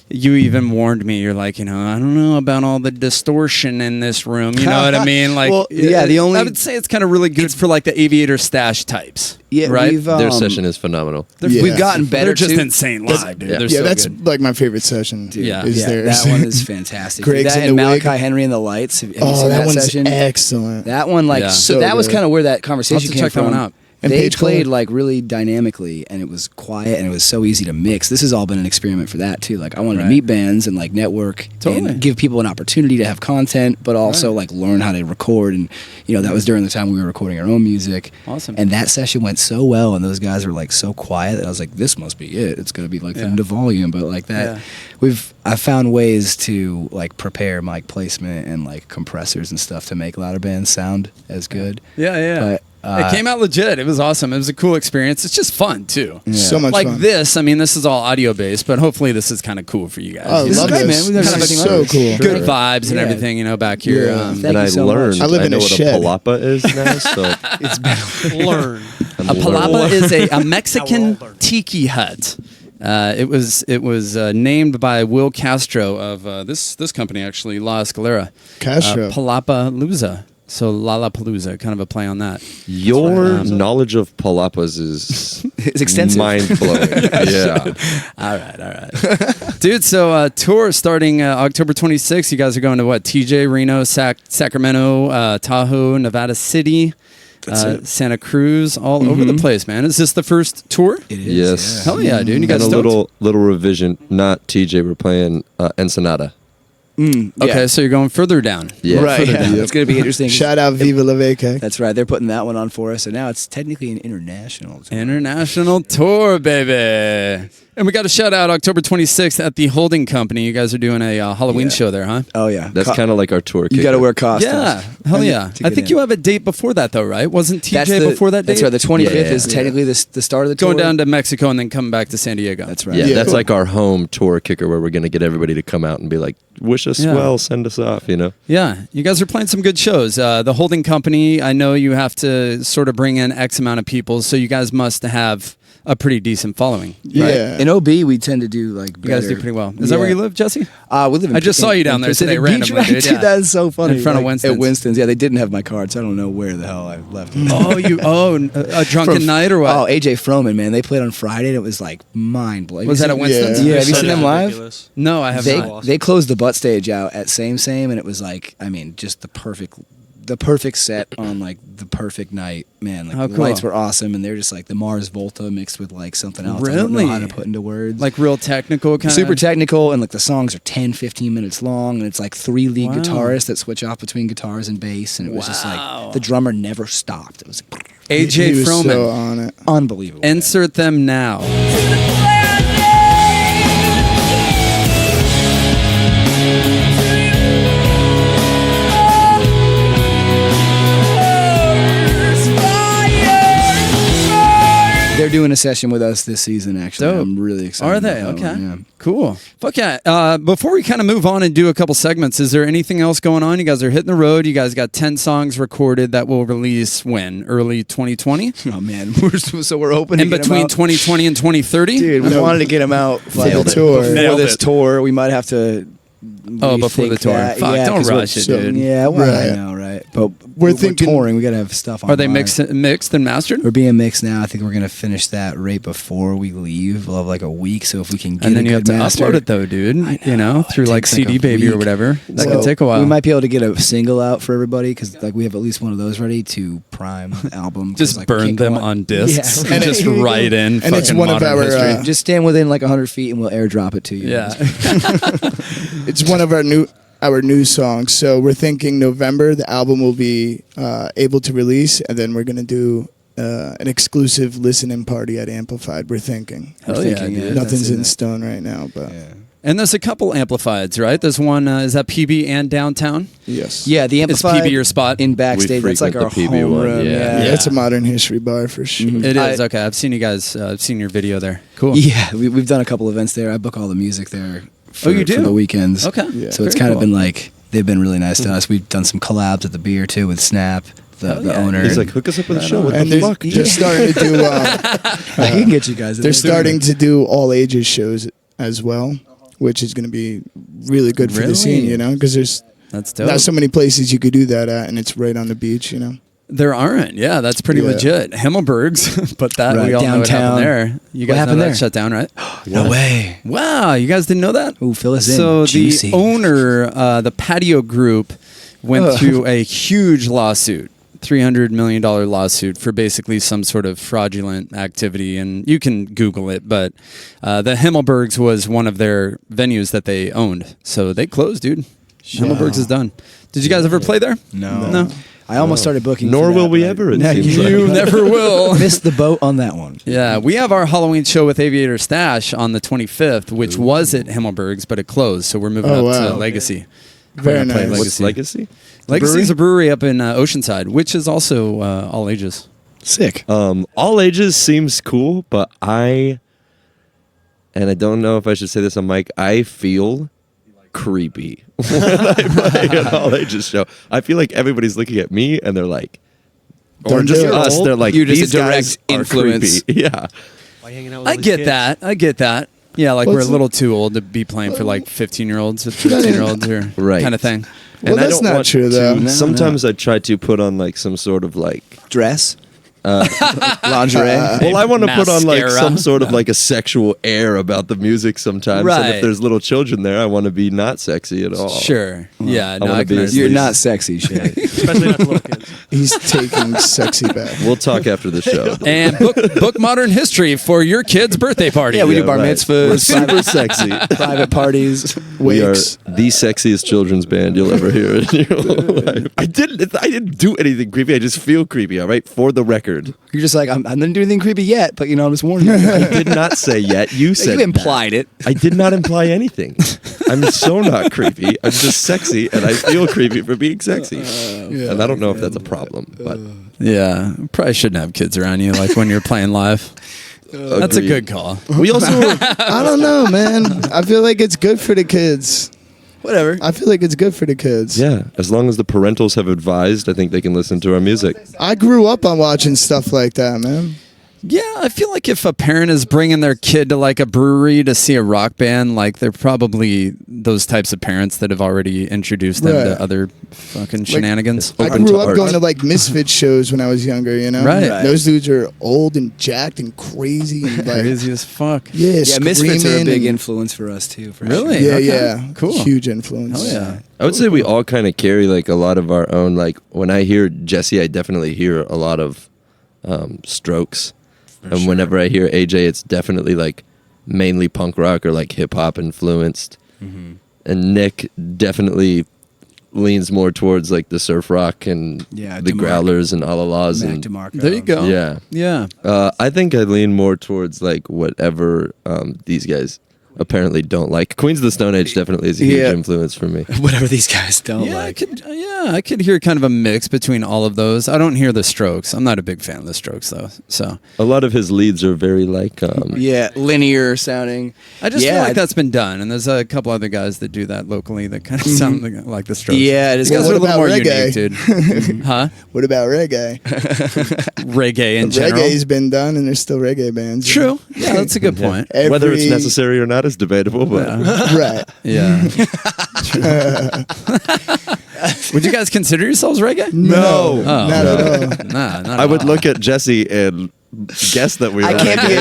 you even warned me. You're like, you know, I don't know about all the distortion in this room. You know what I mean? Like, Well, yeah, the only- I would say it's kind of really good for like the Aviator Stash types. Yeah, right. we've, Their session is phenomenal. Yeah. We've gotten better They're just too. insane live, dude. yeah. They're Yeah, so that's good. like my favorite session. Yeah. is Yeah, theirs. that one is fantastic. Greg's that in and the wig. Malachi Henry and the Lights. Have you Oh, seen that one's session? excellent. That one, like, Yeah. so So that was good. kind of where that I'll have conversation to came check that from. one out. And They Page played Cole. like really dynamically, and it was quiet, and it was so easy to mix. This has all been an experiment for that too. Like I wanted Right. to meet bands and like network, Totally. and give people an opportunity to have content, but also like learn how to record. And you know that was during the time we were recording our own music. Awesome. And that session went so well, and those guys were like so quiet that I was like, this must be it. It's gonna be like Yeah. the volume, but like that. Yeah. I found ways to like prepare mic placement and like compressors and stuff to make louder bands sound as good. Yeah. But, it came out legit. It was awesome. It was a cool experience. It's just fun too. So much Like fun. this, I mean, this is all audio based, but hopefully this is kind of cool for you guys. Oh, I You know? love great, this. man. We've never Kind of seen so anything like cool. Good vibes and Yeah. everything, you know, back here. Yeah. Thank And you I so learned. much. I live in know a what shed. a palapa is now. So It's been Learn. I'm A learning. palapa is a Mexican I will learn. tiki hut. It was named by Will Castro of this company actually, La Escalera. Castro. Palapalooza. So Lollapalooza, kind of a play on that. Your knowledge of palapas is It's extensive. mind blowing. Yeah. All right. Dude, so tour starting October 26th. You guys are going to what? TJ, Reno, Sacramento, Tahoe, Nevada City, Santa Cruz, all over the place, man. Is this the first tour? It is. Yes. Hell yeah, dude. You guys And a stoked? little revision. Not TJ. We're playing Ensenada. Okay, so you're going further down. Yeah. Right. Yeah. Yep. It's going to be interesting. Shout out Viva La Vaca. That's right. They're putting that one on for us, so now it's technically an international tour. International tour, baby. And we got a shout out October 26th at the Holding Company. You guys are doing a Halloween Yeah. show there, huh? Oh yeah, That's kind of like our tour. You got to kicker. wear costumes. Yeah. Hell yeah. to I get think in. you have a date before that, though, right? Wasn't TJ That's before that date? That's right. The 25th is Yeah. technically the start of the tour. Going down to Mexico and then coming back to San Diego. That's right. Yeah, Yeah. that's Cool. like our home tour kicker where we're going to get everybody to come out and be like, wish us Yeah. well, send us off, you know? Yeah, you guys are playing some good shows. The Holding Company, I know you have to sort of bring in X amount of people, so you guys must have a pretty decent following. Right? Yeah. In OB, we tend to do like. You guys do pretty well. Is that where you live, Jesse? We live in. I just saw you down there Pacific today Beach, randomly, right? dude, yeah. That is so funny. In front of Like, Winston's. At Winston's, yeah, they didn't have my card, so I don't know where the hell I left it. A drunken night or what? Oh, AJ Froman, man, they played on Friday, and it was like mind blowing. Was that at Winston's? Yeah, have you seen them live? No, I have They not. they closed the butt stage out at Same, and it was like, I mean, just the perfect set on like the perfect night, man. Like How the cool. lights were awesome, and they're just like the Mars Volta mixed with like something else. I don't know Really? how to put into words. Like real technical kind Super of? technical, and like the songs are 10-15 minutes long, and it's like 3 lead Wow. guitarists that switch off between guitars and bass, and it was just Wow. like the drummer never stopped. It was like, AJ He was Froman. so on it. unbelievable. man. Insert them now. They're doing a session with us this season, actually. Dope. I'm really excited. Are they? about that Okay. one, Cool. Fuck yeah. Before we kind of move on and do a couple segments, is there anything else going on? You guys are hitting the road. You guys got 10 songs recorded that will release when? Early 2020? yeah. Oh, man. We're hoping In to get 'em between out. 2020 and 2030? Dude, we wanted to get them out For the tour. before Nailed this it. tour. We might have to. Oh, before the rethink tour. that. Fuck, Yeah, don't 'cause we're rush it, so- dude. Yeah, well, Right. I know, right? But We're we're thinking- touring. We got to have stuff on. Are they mixed and mastered? We're being mixed now. I think we're gonna finish that right before we leave. We'll have like a week, so if we can get And then a you have good to master, upload it though, dude. You know, It through like takes, like, CD a Baby or week. whatever. That So could take a while. We might be able to get a single out for everybody because like we have at least one of those ready to prime the album. 'cause, just like, we burn can't go them on discs Yeah. and just write in. And it's fucking one of modern our, history. Just stand within like 100 feet and we'll airdrop it to you. Yeah. It's one of our new. our new songs. So we're thinking November, the album will be able to release, and then we're going to do an exclusive listening party at Amplified, we're thinking. Hell yeah, dude. Nothing's in stone right now, but... Yeah. And there's a couple Amplifieds, right? There's one, is that PB and Downtown? Yes. Yeah, the Amplified. PB your spot? In backstage. That's like our frequent the PB home one, room. yeah. Yeah, it's a Mdrn Hstry bar for sure. It is, okay. I've seen you guys, I've seen your video there. Cool. Yeah, we've done a couple events there. I book all the music there. For, you do? For the weekends. Okay. Yeah. So it's Very kind cool. of been like, they've been really nice to us. We've done some collabs at the beer too with Snap, the owner. He's like, hook us up with a show. What And the they're fuck? just starting to do... I can get you guys. they're starting to do all ages shows as well, which is going to be really good for the scene, you know, because there's That's dope. not so many places you could do that at, and it's right on the beach, you know. There aren't. Yeah, that's pretty Yeah. legit. Himmelberg's, but that Right, we all know what downtown. happened there. You What guys know happened that there? shut down, right? No way. Wow, you guys didn't know that? Ooh, fill us in. So Juicy. the owner, the patio group, went through a huge lawsuit. $300 million lawsuit for basically some sort of fraudulent activity. And you can Google it, but the Himmelberg's was one of their venues that they owned. So they closed, dude. Himmelberg's is done. Did you guys ever play there? No. I almost started booking. Nor for that, will we but ever. It No, seems You like. never will. missed the boat on that one. Yeah, we have our Halloween show with Aviator Stash on the 25th, which was at Himmelberg's, but it closed. So we're moving Oh, up to wow. Legacy. Very We're gonna play nice. What's Legacy? Legacy is a brewery up in Oceanside, which is also all ages. Sick. All ages seems cool, but I don't know if I should say this on mic, I feel creepy when I play an all ages show. I feel like everybody's looking at me and they're like, or Don't just do it. us, they're like, You're just these a direct guys are influence. creepy. Yeah. Why hanging out with I all these get kids? that. I get that. Yeah, like Well, we're a it's- little too old to be playing for like 15-year-olds or 13-year-olds or Right. kind of thing. Well, And I that's don't not want true, to- though. No, Sometimes I try to put on like some sort of like Dress. Lingerie. well, I want to put on like Mascara. some sort of like a sexual air about the music sometimes. And Right. if there's little children there, I want to be not sexy at all. Sure. Yeah, no, wanna I be can as understand. You're least- not sexy, Shay. Especially not the little kids. He's taking sexy back. We'll talk after the show. And book Mdrn Hstry for your kid's birthday party. Yeah, we do Yeah, bar right. mitzvahs, We're super sexy. private parties. We are Wakes. the sexiest children's band you'll ever hear in your whole life. I didn't do anything creepy. I just feel creepy. All right, for the record. You're just like, I didn't do anything creepy yet, but I'm just warning you. I did not say yet. You said You implied it. that. I did not imply anything. I'm so not creepy. I'm just sexy, and I feel creepy for being sexy. And I don't know if that's a problem, but Yeah, probably shouldn't have kids around you like when you're playing live. That's a agreed. good call. We also I don't know, man. I feel like it's good for the kids. Whatever. I feel like it's good for the kids. yeah, as long as the parentals have advised, I think they can listen to our music. I grew up on watching stuff like that, man. Yeah, I feel like if a parent is bringing their kid to like a brewery to see a rock band, like they're probably those types of parents that have already introduced them Right. to other fucking shenanigans. I Open grew to up art. going to like Misfit shows when I was younger, you know? Right. Right. Those dudes are old and jacked and crazy and like, Crazy as fuck. yeah, Yeah, Misfits are a screaming big and- influence for us too. For Really? Sure. Yeah, Okay. yeah. Cool. Huge influence. Hell yeah. I would say we all kind of carry like a lot of our own. Like when I hear Jesse, I definitely hear a lot of Strokes, and whenever I hear AJ, it's definitely like mainly punk rock or like hip hop influenced. And Nick definitely leans more towards like the surf rock and Yeah, the DeMarco. Growlers and Alalas Mac and DeMarco. There you go. Yeah. Yeah. I think I lean more towards like whatever these guys apparently don't like. Queens of the Stone Age definitely is a huge Yeah. influence for me. Whatever these guys don't Yeah, like. I could hear kind of a mix between all of those. I don't hear the Strokes. I'm not a big fan of the Strokes though. So A lot of his leads are very like Yeah, linear sounding. I just Yeah, feel like I- that's been done, and there's a couple other guys that do that locally that kind of sound like the Strokes. Yeah, it is. These guys Well, are a little what more about unique, dude. Huh? What about reggae? Reggae in general. Reggae's been done and there's still reggae bands. True. Yeah, that's a good point. whether it's Every- necessary or not is debatable, but Right. Yeah. Would you guys consider yourselves reggae? No. Oh. Not at all. Nah, not I at would all. look at Jesse and guess that we were. I can't be.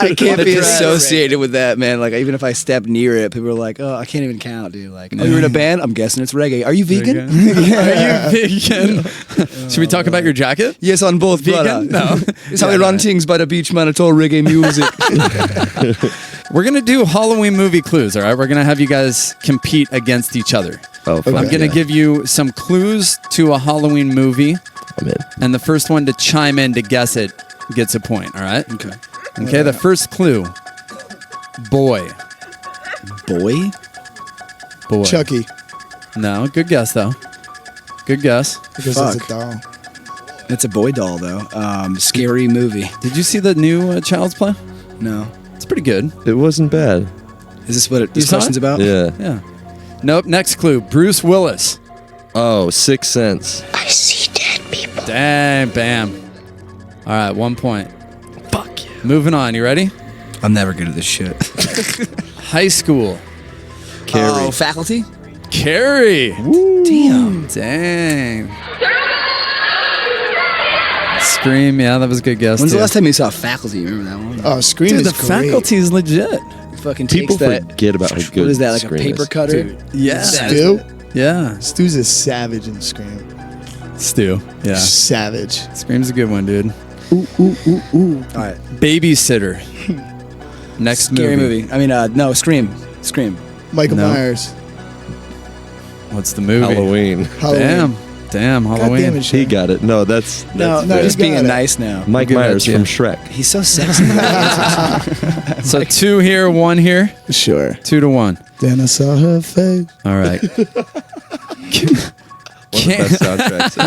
I can't be That's right. associated with that, man. Like even if I step near it, people are like, "Oh, I can't even count, dude." Like, "Oh, you're in a band? I'm guessing it's reggae. Are you vegan?" Are you vegan? Should we talk about your jacket? Yes, on both. Vegan? Brother. No. It's how we run things by the beach, man. It's all reggae music. We're gonna do Halloween movie clues. All right, we're gonna have you guys compete against each other. Oh, fuck I'm gonna give you some clues to a Halloween movie, I'm in. and the first one to chime in to guess it gets a point. All right? Okay. Okay. The first clue: boy. Boy? Boy. Chucky. No, good guess though. Good guess. Because Fuck. it's a doll. It's a boy doll, though. Scary movie. Did you see the new Child's Play? No. It's pretty good. It wasn't bad. Is this what this saw question's it? about? Yeah. Yeah. Nope. Next clue: Bruce Willis. Oh, Sixth Sense. I see dead people. Dang, bam. All right, 1 point. Fuck yeah. Moving on. You ready? I'm never good at this shit. High school. Carrie. Oh, Faculty? Carrie. Damn. Dang. Scream. Yeah, that was a good guess. When's too. the last time you saw Faculty? You remember that one? Oh, Scream Dude, is the great. Faculty is legit. Fucking People takes that. forget about how good What is that, like Scream a paper is. cutter? Yeah. Stu? Yeah. Stu's a savage in Scream. Stu. Yeah. Savage. Scream's a good one, dude. Ooh, ooh, ooh, ooh. All right. Babysitter. Next Scary movie. I mean, no, Scream. Scream. Michael No. Myers. What's the movie? Halloween. Halloween. Damn, God Halloween. damn it, He Shane. got it. No, that's No, no, just you got being it. nice now. Mike Give that Myers to you. from Shrek. He's so sexy. So 2 here, 1 here. Sure. 2 to 1. Then I saw her face. All right. One of the best soundtracks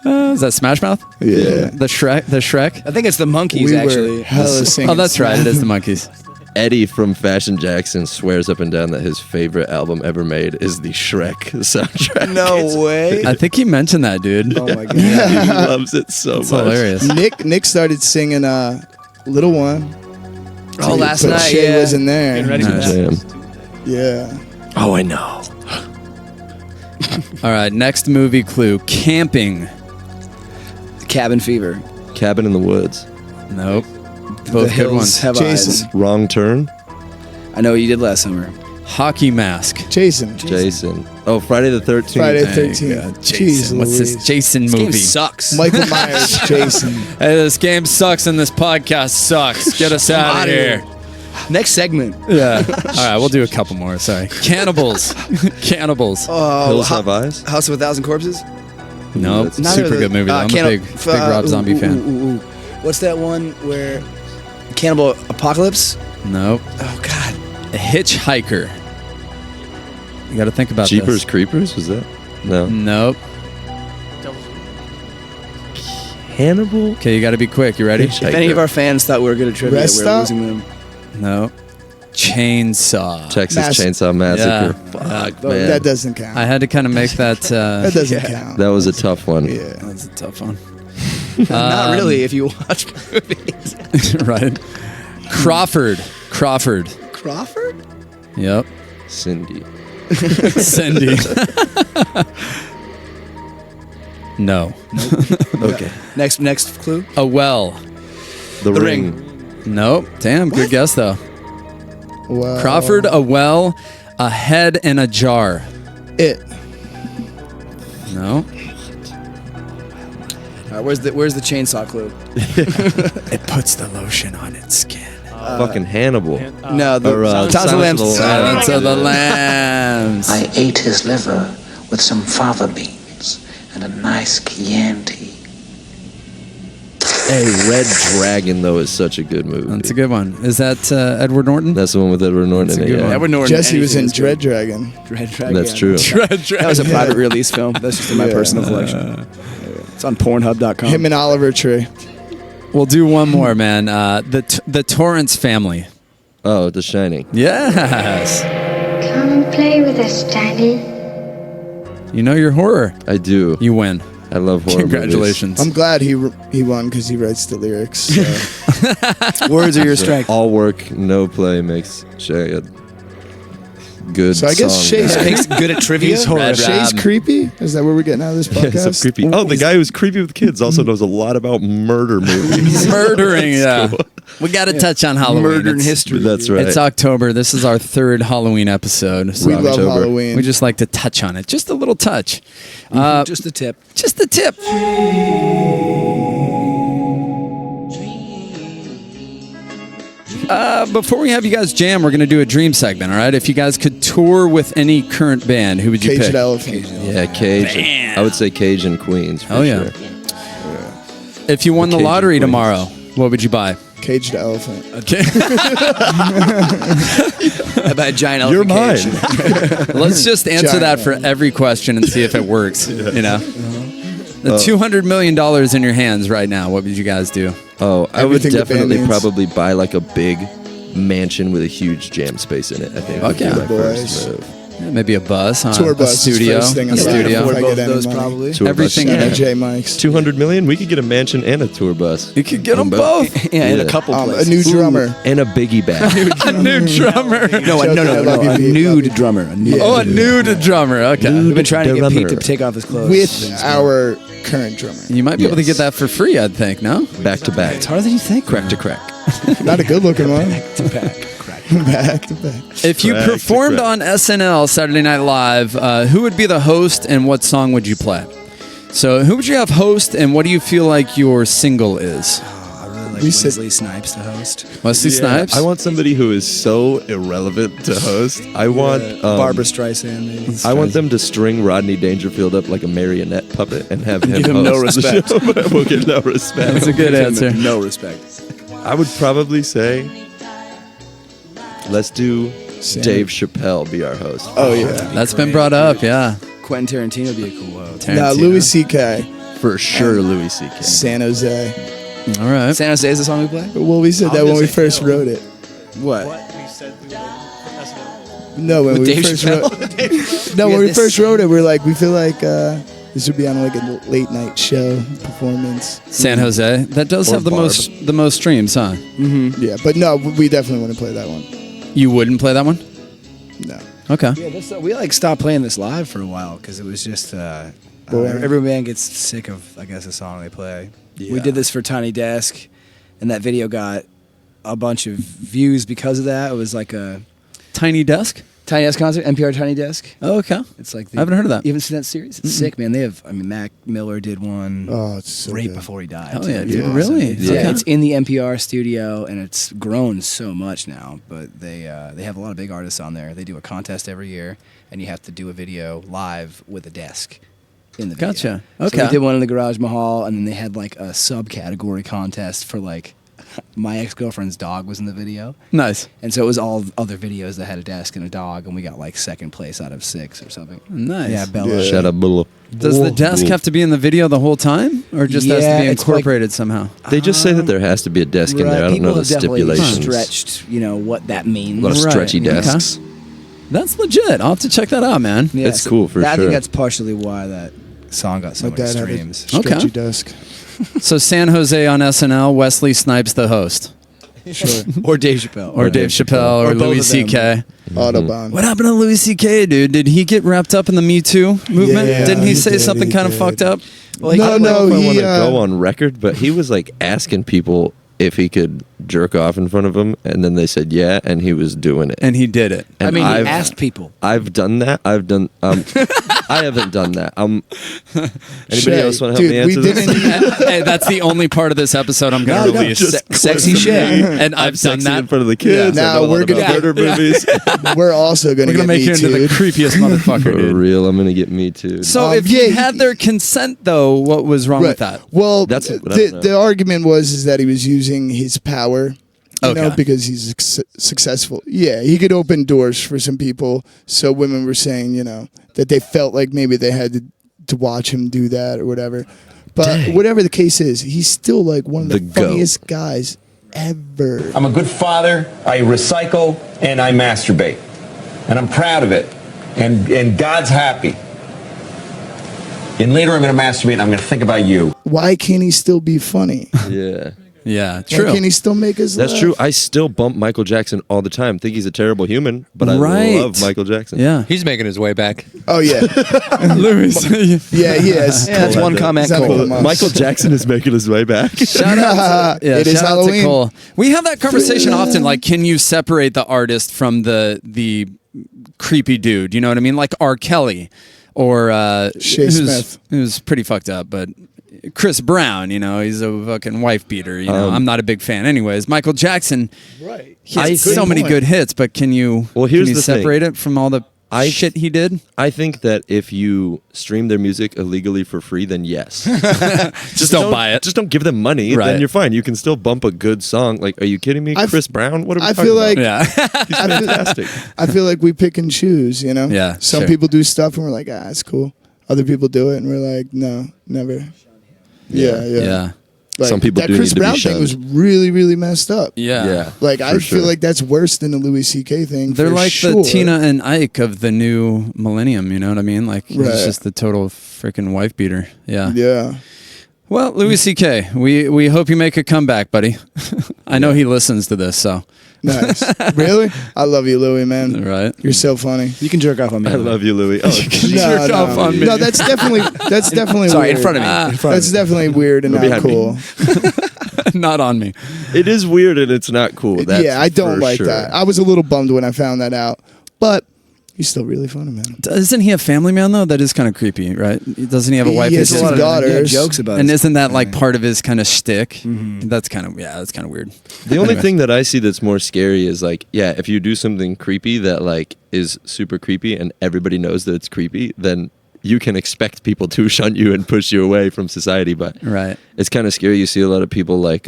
ever. Is that Smash Mouth? Yeah. The Shrek? I think it's the monkeys, We actually. were hella singing. Oh, that's right. It is the monkeys. Eddie from Fashion Jackson swears up and down that his favorite album ever made is the Shrek soundtrack. No way. I think he mentioned that, dude. Oh my god. He loves it so It's much. hilarious. Nick started singing Little One. Oh, last But night, Shay yeah. wasn't there. Getting ready for Nice. that. Jam. Yeah. Oh, I know. All right, next movie clue. Camping. Cabin Fever. Cabin in the Woods. Nope. The Both good Hills ones. Have Jason. Eyes. Wrong Turn. I know what you did last summer. Hockey mask. Jason. Jason. Oh, Friday the 13th. Friday the There you 13th. go. Jeez Jason. What's Louise. this Jason This game movie? sucks. Michael Myers, Jason. Hey, this game sucks and this podcast sucks. Get us out of outta here. Next segment. Yeah. All right, we'll do a couple more. Sorry. Cannibals. Cannibals. Hills Have Eyes. House of a Thousand Corpses. Nope. that's Neither Super of good the- movie. Though. I'm a Cannibal- big Rob Zombie fan. What's that one where Cannibal Apocalypse? Nope. Oh God. A Hitchhiker. You got to think about Jeepers this. Creepers. Was that? No. Nope. Hannibal. Okay, you got to be quick. You ready? If any of our fans thought we were good at trivia, Rest we're Stop? losing them. Nope. Chainsaw. Texas Mas- Chainsaw Massacre. Yeah. Fuck, Oh, man. that doesn't count. I had to kind of make that. that doesn't count. That was a tough one. Yeah. That's a tough one. Not really. If you watch movies. Right. Crawford. Crawford. Crawford. Yep. Cindy. Cindy. No. Okay. Next clue. A well. The Ring. Nope. Damn, good guess though. Wow. Crawford, a well, a head, and a jar. It. No. All right, where's the chainsaw clue? It puts the lotion on its skin. Fucking Hannibal. No, the Or, Silence Silence of the Lambs. of the Lambs. Silence of the Lambs. I ate his liver with some fava beans and a nice Chianti. Hey, Red Dragon though is such a good movie. That's a good one. Is that Edward Norton? That's the one with Edward Norton That's in a it. good Yeah. one. Edward Norton. Jesse was in anything is Dread good. Dragon. Dread Dragon. That's true. That was a private release film. That's just in my Yeah. personal collection. It's on Pornhub.com. Him and Oliver Tree. We'll do one more, man. The Torrance family. Oh, The Shining. Yes. Come and play with us, Daddy. You know your horror. I do. You win. I love horror Congratulations. I'm glad he won because he writes the lyrics. So. Words are your movies. strength. All work, no play makes Shay a good So I guess song Shay's guy. Makes good at trivia. He's horror. Shay's creepy? Is that what we're getting out of this Yeah, podcast? so creepy. Oh, the guy who's creepy with kids also knows a lot about murder movies. Murdering, yeah. We got to touch on Halloween. Murder in It's- history. That's right. It's October. This is our third Halloween episode. So We love October. Halloween. we just like to touch on it. Just a little touch. Just a tip. Just the tip. Before we have you guys jam, we're going to do a dream segment, all right? If you guys could tour with any current band, who would you Caged pick? Elephant. Yeah, Cage. I would say Cage and Queens. For Oh, yeah. sure. If you won the Cage lottery and Queens. tomorrow, what would you buy? Caged Elephant. Okay. About a giant You're elephant mine. cage. Let's just answer Giant. that for every question and see if it works, you know? The $200 million in your hands right now, what would you guys do? Oh, I would Everything the band definitely needs. probably buy like a big mansion with a huge jam space in it. I think. would be Okay. my first Boys. move. Yeah, maybe a bus, huh? Tour bus a is studio. first thing A I'm buying. studio. If I Both get any those money. probably. Tour Everything bus. in And it. J Mike's. 200 million. We could get a mansion and a tour bus. You could get them both. Yeah, in a Yeah. couple A places. new drummer. And a biggie bag. A new drummer. No, Joking, I love you, a Pete. nude drummer. A nude. Yeah. Oh, a nude drummer. Okay. We've been trying to get Pete to drummer. take off his clothes. With our current drummer. You might be able to Yes. get that for free, I'd think, no? Back to back. It's harder than you think. Crack to crack. Not a good looking one. To back. Back to back. If you Crack to performed crack. on SNL Saturday Night Live, who would be the host and what song would you play? So, who would you have host and what do you feel like your single is? I really like We said- Wesley Snipes to host. Wesley Snipes? I want somebody who is so irrelevant to host. I want Barbara Streisand, maybe. I want them to string Rodney Dangerfield up like a marionette puppet and have him Give him no host the respect. show, but we'll get no respect. That's a good answer. No respect. I would probably say, let's do Sam. Dave Chappelle be our host. Oh, yeah. That's been brought up, yeah. Quentin Tarantino would be a cool host. Nah, Tarantino. Louis C.K. For sure, Louis C.K. San Jose. All right. San Jose is the song we play? Well, we said that when we first wrote it. What? No, when With we Dave first Chappelle? wrote. No, We when had we this- first wrote it, we are like, we feel like this would be on like a late night show performance. San Jose. That does Or have the Barb. most streams, huh? Yeah, but no, we definitely want to play that one. You wouldn't play that one? No. Okay. Yeah, we like stopped playing this live for a while because it was just Boring. every band gets sick of, I guess, a song they play. We Yeah. did this for Tiny Desk, and that video got a bunch of views because of that. It was like a Tiny Desk? Tiny Desk concert, NPR Tiny Desk. Oh, okay. It's like I haven't heard of that. You haven't seen that series? It's sick, man. They have. I mean, Mac Miller did one Oh, it's so right good. before he died. Oh, yeah, It's dude, awesome. really? It's, Okay. Yeah, it's in the NPR studio, and it's grown so much now. But they have a lot of big artists on there. They do a contest every year, and you have to do a video live with a desk in the video. Gotcha. So Okay. we did one in the Garage Mahal, and then they had like a subcategory contest for like my ex-girlfriend's dog was in the video. Nice. And so it was all other videos that had a desk and a dog, and we got like second place out of 6 or something. Nice. Yeah, Bella. Shut up, Bulla. Does the desk have to be in the video the whole time, or just has Yeah, to be it's like- incorporated somehow? They just say that there has to be a desk in there. I don't People know the have definitely stipulations. stretched, what that means. A lot of Right. stretchy Okay. desks. That's legit. I'll have to check that out, man. Yeah, It's cool for I sure. think that's partially why that song got so My many dad had a streams. Okay. stretchy desk. So San Jose on SNL, Wesley Snipes the host, Sure. Or Dave Chappelle. or Dave Chappelle, or Or both Louis of them. C.K. Autobahn. What happened to Louis C.K., dude? Did he get wrapped up in the Me Too movement? Yeah, Didn't he he say did, something he kind of did. fucked up? No, I don't know if I he, want to go on record, but he was like asking people if he could jerk off in front of them, and then they said yeah, and he was doing it. And he did it. I And mean, he I've- asked people. I've done that. I've done. I haven't done that. Anybody Shay, else want to help dude, me we answer this? didn't. Hey, that's the only part of this episode I'm going to No, release. just sexy shit. And I've done Sexy that. in front of the kids. Yeah. I know Now a lot we're about gonna- murder movies. We're also going We're to going to make you into the Me Too'd. creepiest motherfucker, For dude. real, I'm gonna get me too. So if yeah, you had their consent, though, what was wrong with that? Well, That's what I don't know. the argument was that he was using his power, Okay. because he's successful. Yeah, he could open doors for some people. So women were saying, that they felt like maybe they had to watch him do that or whatever. But whatever the case is, he's still like one of the, The GOAT. funniest guys ever. I'm a good father, I recycle, and I masturbate. And I'm proud of it. And God's happy. And later I'm going to masturbate and I'm going to think about you. Why can't he still be funny? yeah, Yeah, Why true. can't he still make us that's laugh? true. I still bump Michael Jackson all the time. Think he's a terrible human, but I Right. love Michael Jackson. Yeah. He's making his way back. Oh, yeah. Louis. Yeah, he is. Yeah, that's one comment. He's not Cole. a monster. Michael Jackson is making his way back. Shout out to, It is shout out to Halloween. Cole. We have that conversation often. Like, can you separate the artist from the creepy dude? You know what I mean? Like R. Kelly or Shay Smith. who's pretty fucked up, but Chris Brown, he's a fucking wife beater. I'm not a big fan. Anyways, Michael Jackson, Right. he has so many good hits, but can you here's the separate it from all the shit he did? I think that if you stream their music illegally for free, then yes. Just don't buy it. Just don't give them money. Right. Then you're fine. You can still bump a good song. Like, are you kidding me? Chris Brown? What are we I talking feel about? like Yeah. He's fantastic. I feel like we pick and choose, Yeah, Some sure. people do stuff and we're like, it's cool. Other people do it and we're like, no, never. Yeah. Like, Some people that do Chris need to be Brown thing shunned. was really, really messed up. Yeah. Like, I for feel sure. like that's worse than the Louis C.K. thing. They're for like sure. the Tina and Ike of the new millennium, you know what I mean? Like, Right. he's just the total freaking wife beater. Yeah. Yeah. Well, Louis C.K., we hope you make a comeback, buddy. I know he listens to this, so. Nice. Really? I love you, Louis, man. Right. You're so funny. You can jerk off on me. I love you, Louis. Oh, jerk off on me. No, that's definitely Sorry, weird. in front of me. In front That's of me. definitely weird and not behind me. cool. Not on me. it is weird and it's not cool. That's Yeah, I don't for like sure. that. I was a little bummed when I found that out, but he's still really funny, man. Isn't he a family man, though? That is kind of creepy, right? Doesn't he have a wife? He has that's two just- daughters. Jokes about And it. isn't that like part of his kind of shtick? That's kind of weird. The only Anyway. thing that I see that's more scary is like, if you do something creepy that like is super creepy and everybody knows that it's creepy, then you can expect people to shun you and push you away from society. But Right. it's kind of scary. You see a lot of people like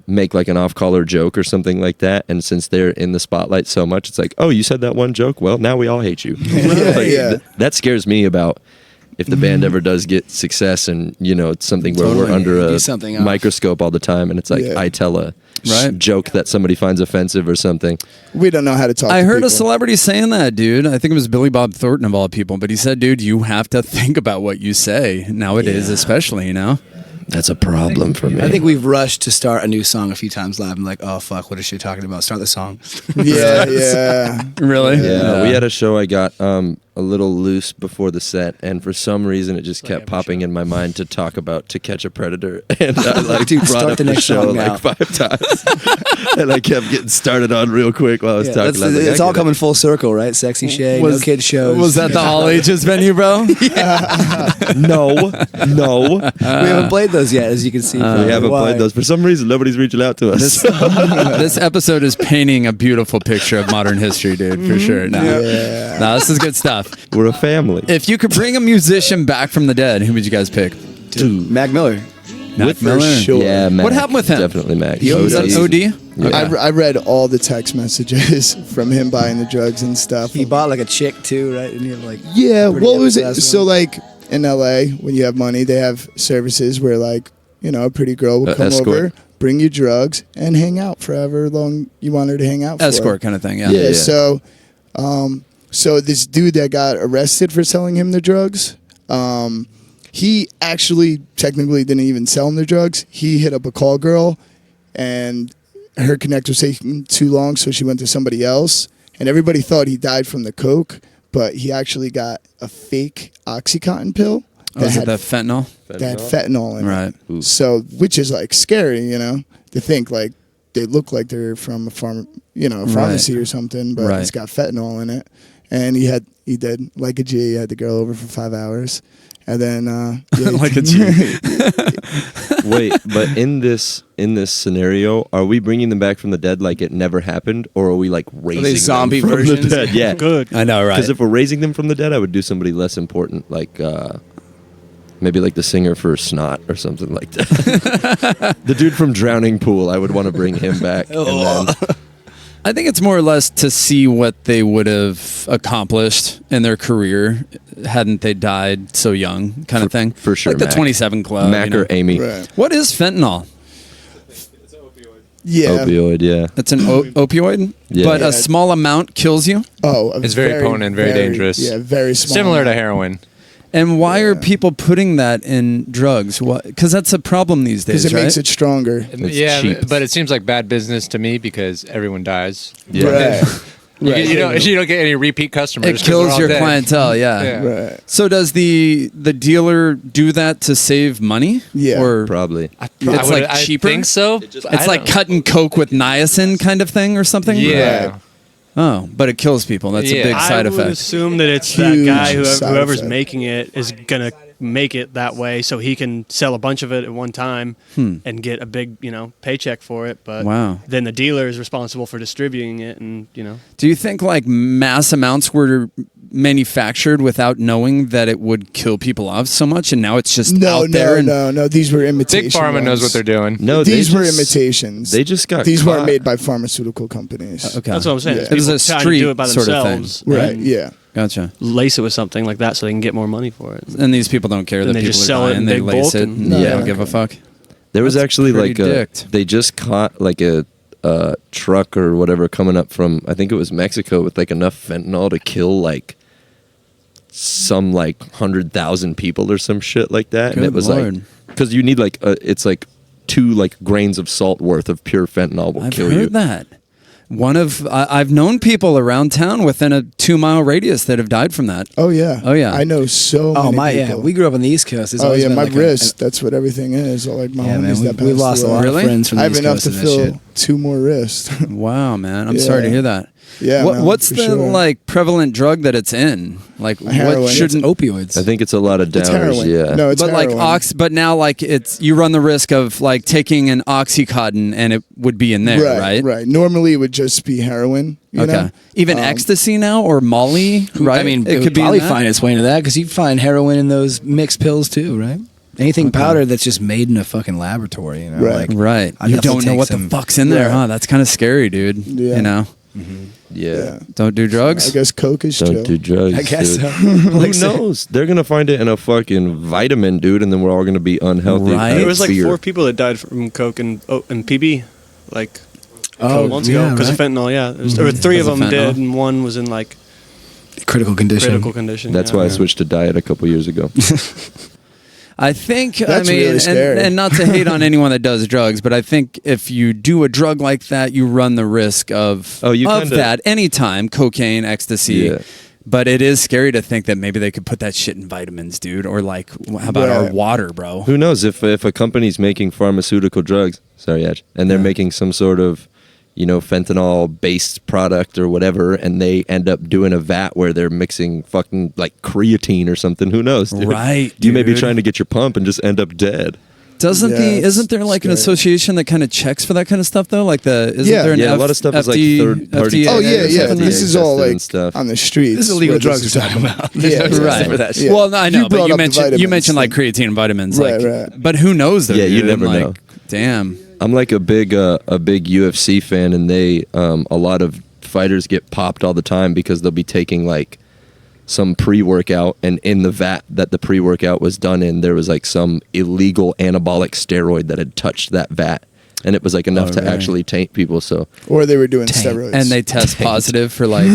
make like an off-color joke or something like that, and since they're in the spotlight so much, it's like, oh, you said that one joke, well, now we all hate you. Yeah. That scares me about if the band ever does get success and it's something where we're Totally. under Do a something off. microscope all the time, and it's like Yeah. I tell a Right. joke that somebody finds offensive or something. We don't know how to talk I to heard a people. celebrity saying that, dude. I think it was Billy Bob Thornton of all people, but he said, dude, you have to think about what you say nowadays, especially, That's a problem for me. I think we've rushed to start a new song a few times live. I'm like, oh fuck, what is she talking about? Start the song. Yeah. Really? Yeah, we had a show I got a little loose before the set, and for some reason it just kept popping in my mind to talk about To Catch a Predator, and I like Dude, brought start up the the next show song like now. 5 times, and I kept getting started on real quick while I was talking. I was like, It's I all get it. coming full circle, right? Sexy Shay, no kid shows. Was that the all ages venue, bro? No. We haven't played those yet, as you can see. We haven't Why? played those. For some reason, nobody's reaching out to us. This episode is painting a beautiful picture of modern history, dude, for sure. No, this is good stuff. We're a family. If you could bring a musician back from the dead, who would you guys pick? Dude, Mac Miller. Mac Miller. sure. Yeah, Mac. What happened with him? Definitely Mac. Was that OD? Yeah. I read all the text messages from him buying the drugs and stuff. He bought like a chick too, right? And he had like Yeah, pretty what was it? upper-class So one. like in LA, when you have money, they have services where like, a pretty girl will come escort. over, bring you drugs, and hang out for however long you want her to hang out for. Escort kind of thing, yeah. Yeah, Yeah. So this dude that got arrested for selling him the drugs, he actually technically didn't even sell him the drugs. He hit up a call girl, and her connect was taking too long, so she went to somebody else. And everybody thought he died from the coke, but he actually got a fake OxyContin pill Oh, is it the fentanyl? that had fentanyl in it. Right. Ooh. So, which is like scary, to think like they look like they're from a pharmacy or something, but Right. it's got fentanyl in it. And he did like a G. He had the girl over for 5 hours, and then Like a G. Wait, but in this scenario, are we bringing them back from the dead like it never happened, or are we like raising zombie them from versions? the dead? Yeah, Good. I know, right? Because if we're raising them from the dead, I would do somebody less important, like maybe like the singer for Snot or something like that. The dude from Drowning Pool, I would want to bring him back. And then, I think it's more or less to see what they would have accomplished in their career hadn't they died so young, kind of thing. for sure, Like the Mac. 27 Club. Mac or Amy. right. What is fentanyl? Yeah. Opioid, yeah. It's an opioid, Yeah. but Yeah. a small amount kills you. Oh, It's very potent, very dangerous. Yeah, very small. Similar to heroin. And why are people putting that in drugs? Because that's a problem these days, because it right? makes it stronger. It's yeah, cheap. but it seems like bad business to me because everyone dies. Yeah. Right. You don't get any repeat customers. It 'cause they're kills all your dead. clientele, yeah. Yeah. Right. So does the dealer do that to save money? Yeah. Or Probably. it's like cheaper? I think so. It's like cutting coke with niacin kind of thing or something? Yeah. Right. Oh, but it kills people. That's a Yeah. big side I would effect. assume that it's Huge that guy, side whoever's effect. making it, is gonna make it that way so he can sell a bunch of it at one time and get a big, paycheck for it. But Wow. then the dealer is responsible for distributing it, and Do you think like mass amounts were manufactured without knowing that it would kill people off so much, and now it's just out there? No. These were imitations. Big Pharma knows what they're doing. No, these were imitations. They just got These caught. weren't made by pharmaceutical companies. Okay. that's what I'm saying. Yeah. It's It was people a trying to street do it by sort of thing. themselves, Right. and Yeah. Gotcha. lace it with something like that so they can get more money for it. And these people don't care And that they people just are sell it dying. in They big lace bulk it. and- And they Yeah. don't give a fuck. There was That's actually pretty like dicked. they just caught like a truck or whatever coming up from, I think it was Mexico, with like enough fentanyl to kill like some like 100,000 people or some shit like that. And Good it was Lord. like, because you need like it's like 2 like grains of salt worth of pure fentanyl will I've kill heard you. that. I've known people around town within a 2-mile radius that have died from that. Oh yeah. Oh, yeah. I know so many people. We grew up on the East Coast. There's Oh always yeah, been my like wrist. That's what everything is. Like my Yeah, man, homies that we passed lost a away. lot Really? of friends from I the have East enough Coast to of that fill shit. 2 more wrists. Wow, man. I'm Yeah. sorry to hear that. Yeah, man, What's for the sure. like prevalent drug that it's in? Like Heroin. what It's shouldn't opioids. I think it's a lot of It's downers. heroin. Yeah. No, it's but like heroin. but now like it's you run the risk of like taking an Oxycontin and it would be in there, right? Right. Normally it would just be heroin. You know? Even ecstasy now or Molly, right? I mean, it it could be in probably that? find its way into that because you find heroin in those mixed pills too, right? Anything powder that's just made in a fucking laboratory, you know? Right. Like, Right. I You definitely don't know take what some- the fuck's in there, Right. huh? That's kind of scary, dude. Yeah. You know? Yeah. Don't do drugs. I guess coke is Don't chill. do drugs. I guess dude. so. Who knows? They're gonna find it in a fucking vitamin, dude, and then we're all gonna be unhealthy. Right. out There of was like fear. 4 people that died from coke and PB, like a Oh, couple months ago yeah, because of right. fentanyl. Yeah, there were 3 of Because them of did, fentanyl. and one was in like Critical condition. critical condition. That's yeah. why I switched to diet a couple years ago. I think, That's I mean, really scary. and not to hate on anyone that does drugs, but I think if you do a drug like that, you run the risk of, you of kinda- that anytime, cocaine, ecstasy. Yeah. But it is scary to think that maybe they could put that shit in vitamins, dude. Or like, how about our Right. water, bro? Who knows if a company's making pharmaceutical drugs, sorry, Edge, and they're making some sort of, fentanyl-based product or whatever, and they end up doing a vat where they're mixing fucking like creatine or something. Who knows? Dude? Right, You may be dude. trying to get your pump and just end up dead. Isn't it's there like an scary. association that kind of checks for that kind of stuff though? Like isn't Yeah. there an Yeah, a lot of stuff is like FD third party. FDA Oh yeah, or yeah. something? This is all tested and like stuff. on the streets. This is illegal where drugs is we're talking about. Yeah, There's no Right. testing for that shit. Yeah. Well, no, I You know, but brought you up the mentioned vitamins like thing. creatine and vitamins, Right, like, right. but who knows? Though, Yeah, you dude? never like, know. Damn. I'm like a big UFC fan, and they a lot of fighters get popped all the time because they'll be taking like some pre-workout, and in the vat that the pre-workout was done in, there was like some illegal anabolic steroid that had touched that vat, and it was like enough to really? actually taint people. So Or they were doing steroids. And they test positive for like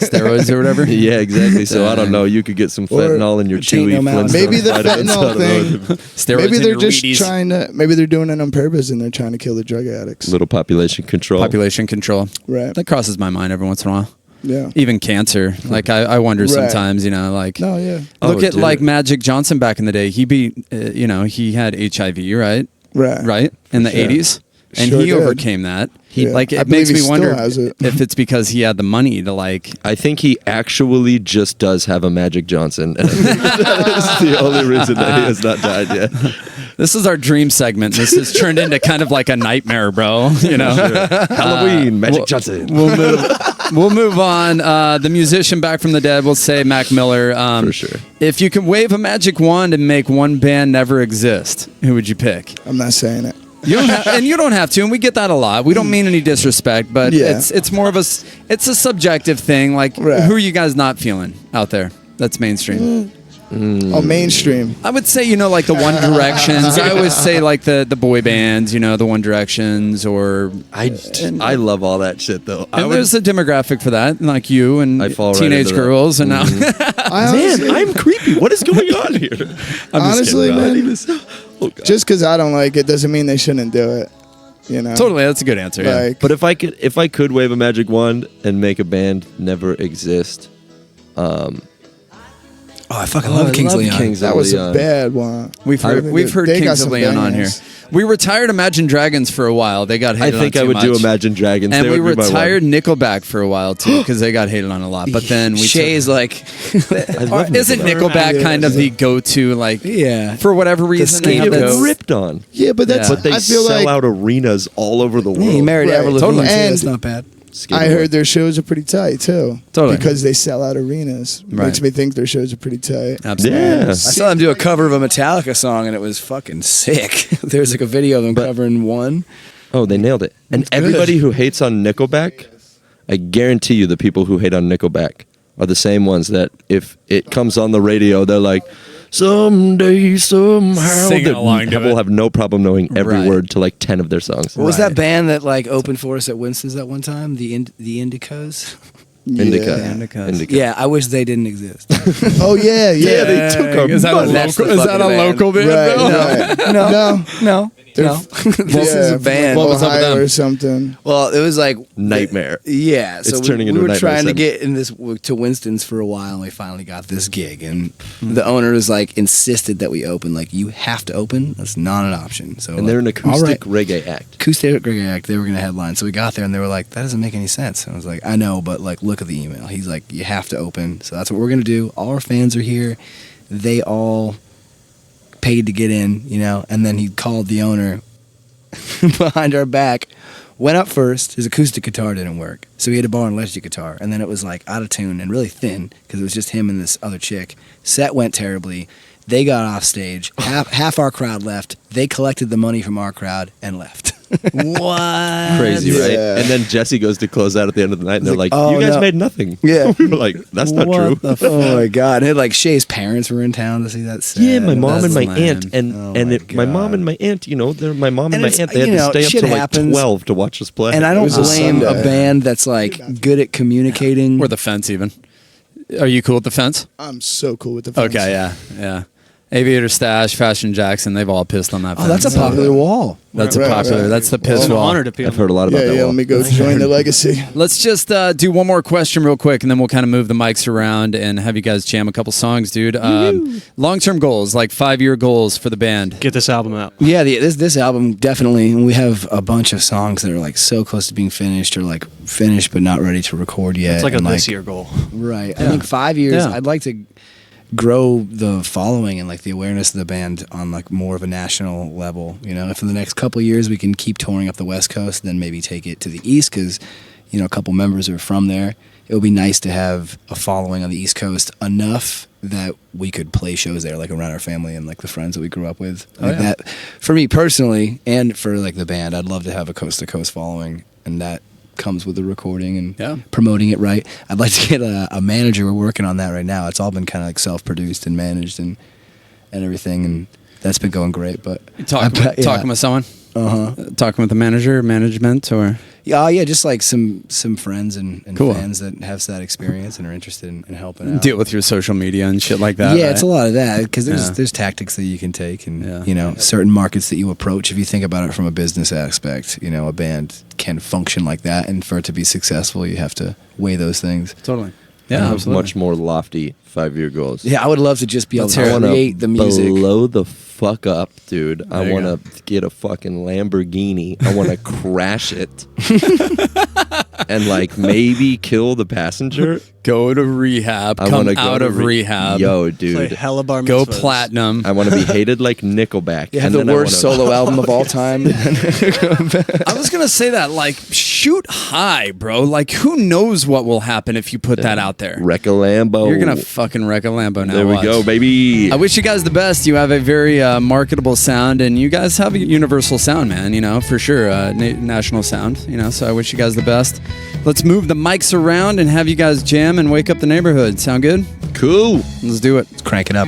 steroids or whatever. yeah, exactly. So I don't know. You could get some fentanyl in your taint chewy no mouth. Flintstone Maybe the vitamins. I fentanyl don't know. thing. Steroids Maybe in they're your just Wheaties. trying to. Maybe they're doing it on purpose and they're trying to kill the drug addicts. Little population control. Population control. Right. That crosses my mind every once in a while. Yeah. Even cancer. Like I wonder Right. sometimes, like No, yeah. look Oh, at dude. like Magic Johnson back in the day. He beat, he had HIV, right? Right. Right in the sure. 80s, and Sure he did. overcame that. Yeah. Like I it believe makes me he still wonder has it. if it's because he had the money to like. I think he actually just does have a Magic Johnson, and I think that is the only reason that he has not died yet. This is our dream segment. This has turned into kind of like a nightmare, bro. Halloween, Magic Johnson. We'll move on. The musician back from the dead. We'll say Mac Miller. For sure. If you could wave a magic wand and make one band never exist, who would you pick? I'm not saying it. You don't have, and you don't have to, and we get that a lot. We don't mean any disrespect, but Yeah. it's more of it's a subjective thing. Like, Right. who are you guys not feeling out there? That's mainstream. Oh, mainstream. I would say, like the One Directions. I always say like the boy bands, the One Directions, or I love all that shit though. and there's a demographic for that, like you and I fall right teenage into that. girls, and now I honestly, I'm creepy. What is going on here? honestly, man, Oh, God. just because I don't like it doesn't mean they shouldn't do it. totally, that's a good answer. Yeah. Like, But if I could wave a magic wand and make a band never exist, Oh, I fucking love Kings of Leon. That was a bad one. We've heard They got Kings of some Leon on here. bangers. We retired Imagine Dragons for a while. They got hated on I think I too would do much. Imagine Dragons. And They we would be my retired one. Nickelback for a while too because they got hated on a lot. But then we Shay's like, isn't Nickelback kind of the go-to like yeah, for whatever reason they They have get those- ripped on. Yeah, but that's. But they I feel sell like out arenas all over the world. he married Right, Avril Lavigne. totally. too. And That's not bad. I heard their shows are pretty tight too. Totally. Because they sell out arenas. Right. Makes me think their shows are pretty tight. Absolutely. Yeah. I saw them do a cover of a Metallica song, and it was fucking sick. There's like a video of them covering one. Oh, they nailed it. And everybody who hates on Nickelback, I guarantee you the people who hate on Nickelback are the same ones that if it comes on the radio, they're like, someday, somehow. Singing along to Will it. have no problem knowing every Right. word to like 10 of their songs. What was that band that like opened for us at Winston's that one time? The Indicos. Indica. Yeah. Indica. Yeah, I wish they didn't exist. Oh yeah, yeah. They took our Is that a money. That's the local? Is that a fucking band. local band? Right, Bill? right. No. This is a band. What was up with Ohio them? or something. Well, it was like Nightmare. Yeah, so It's turning into we a were nightmare trying to center. get in this to Winston's for a while, and we finally got this gig. And the owner was like insisted that we open. Like, you have to open. That's not an option. So And they're an like, all acoustic right. reggae act. Acoustic reggae act. They were going to headline. So we got there, and they were like, "That doesn't make any sense." And I was like, "I know, but like, look at the email." He's like, "You have to open." So that's what we're going to do. All our fans are here. They all paid to get in, you know. And then he called the owner behind our back, went up first. His acoustic guitar didn't work, so he had to borrow an electric guitar, and then it was like out of tune and really thin because it was just him and this other chick. Set went terribly. They got off stage. Half our crowd left. They collected the money from our crowd and left. What? Crazy, right? Yeah. And then Jesse goes to close out at the end of the night, and they're like, "Oh, you guys no." made nothing. Yeah. We were like, that's not true. Oh my god! And it, like Shay's parents were in town to see that set. Yeah, my mom and That's my lame. aunt, and Oh and my my mom God. and my aunt, you know, they're my mom and, And my it's, aunt. They had you to know, stay up shit till like happens. 12 to watch us play. And I don't was a blame a Sunday. band that's like good at communicating. Or the fence even. Are you cool with the fence? I'm so cool with the fence. Okay, yeah. Aviator Stash, Fashion Jackson, they've all pissed on that fence. Oh, that's a popular wall. That's Right, a popular. right. That's the piss It's an wall. honor to be. I've heard a lot about Yeah, that yeah. wall. Let me go join the legacy. Let's just do one more question real quick, and then we'll kind of move the mics around and have you guys jam a couple songs, dude. Long-term goals, like 5-year goals for the band. Get this album out. Yeah, this album definitely. We have a bunch of songs that are like so close to being finished, or like finished but not ready to record yet. It's like a and, this year goal. Right. Yeah. I think 5 years. Yeah. I'd like to grow the following and like the awareness of the band on like more of a national level. You know, if in the next couple of years we can keep touring up the West Coast, then maybe take it to the East because, you know, a couple members are from there. It would be nice to have a following on the East Coast enough that we could play shows there, like around our family and like the friends that we grew up with. Like that, for me personally, and for like the band, I'd love to have a coast to coast following, and that comes with the recording and promoting it right. I'd like to get a manager. We're working on that right now. It's all been kind of like self-produced and managed and everything, and that's been going great. But Talking with someone? Talking with the manager, management, or? Yeah, just like some friends and Cool. fans that have that experience and are interested in helping out. Deal with your social media and shit like that. Yeah, right? it's a lot of that because Yeah. there's tactics that you can take, and you know, certain markets that you approach. If you think about it from a business aspect, you know, a band can function like that, and for it to be successful, you have to weigh those things. Totally. I have much more lofty 5-year goals. Yeah, I would love to just be able I to wanna create the music. blow the fuck up, dude. I There you want to get a fucking Lamborghini. I want to crash it. And like maybe kill the passenger. Go to rehab. I Come wanna go out to of rehab. Yo, dude. Play hella bar Go mitzvahs. platinum. I want to be hated like Nickelback. You have and the then I worst wanna- solo album of all time. I was gonna say that, like, shoot high, bro. Like, who knows what will happen if you put that out there? Wreck a Lambo. You're gonna fucking wreck a Lambo now. There we watch. go, baby. I wish you guys the best. You have a very marketable sound, and you guys have a universal sound, man. You know, for sure, national sound. You know, so I wish you guys the best. Let's move the mics around and have you guys jam and wake up the neighborhood. Sound good? Cool. Let's do it. Let's crank it up.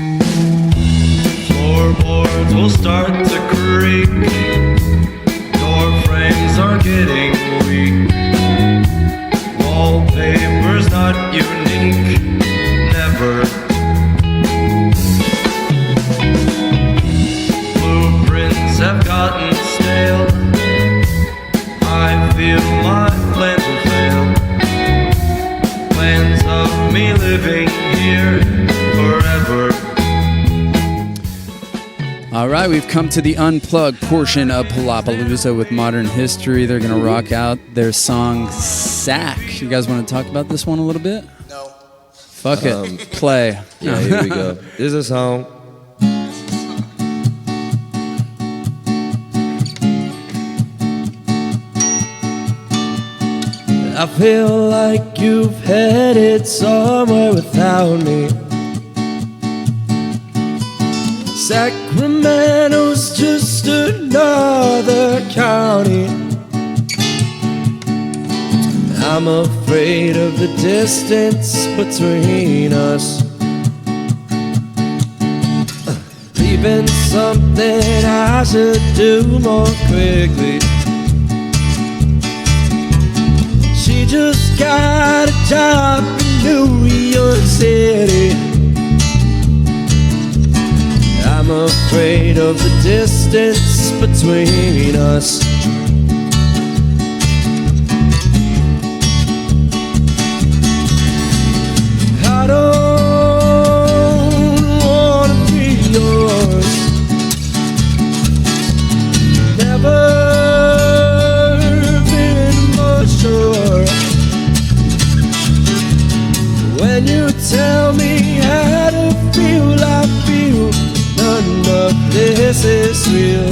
Floorboards will start to creak. Door frames are getting weak. Wallpaper's not unique. Never. Blueprints have gotten stale. I feel my plans will fail. Plans of me living here forever. forever. All right, we've come to the unplugged portion of Palapalooza with Mdrn Hstry. They're going to rock out their song Sack. You guys want to talk about this one a little bit? No. Fuck it. Play. Yeah, here we go. This is a song. I feel like you've headed somewhere without me. Sacramento's just another county. I'm afraid of the distance between us. Leaving something I should do more quickly. She just got a job in New York City. I'm afraid of the distance between us. I don't wanna be yours. Never been more sure. When you tell me how to feel, I feel none of this is real.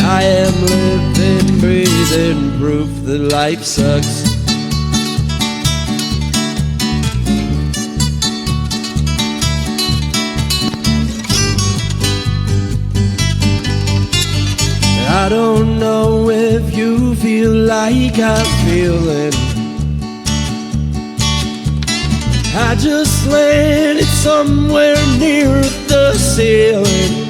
I am living, breathing proof that life sucks. I don't know if you feel like I'm feeling. I just landed somewhere near the ceiling.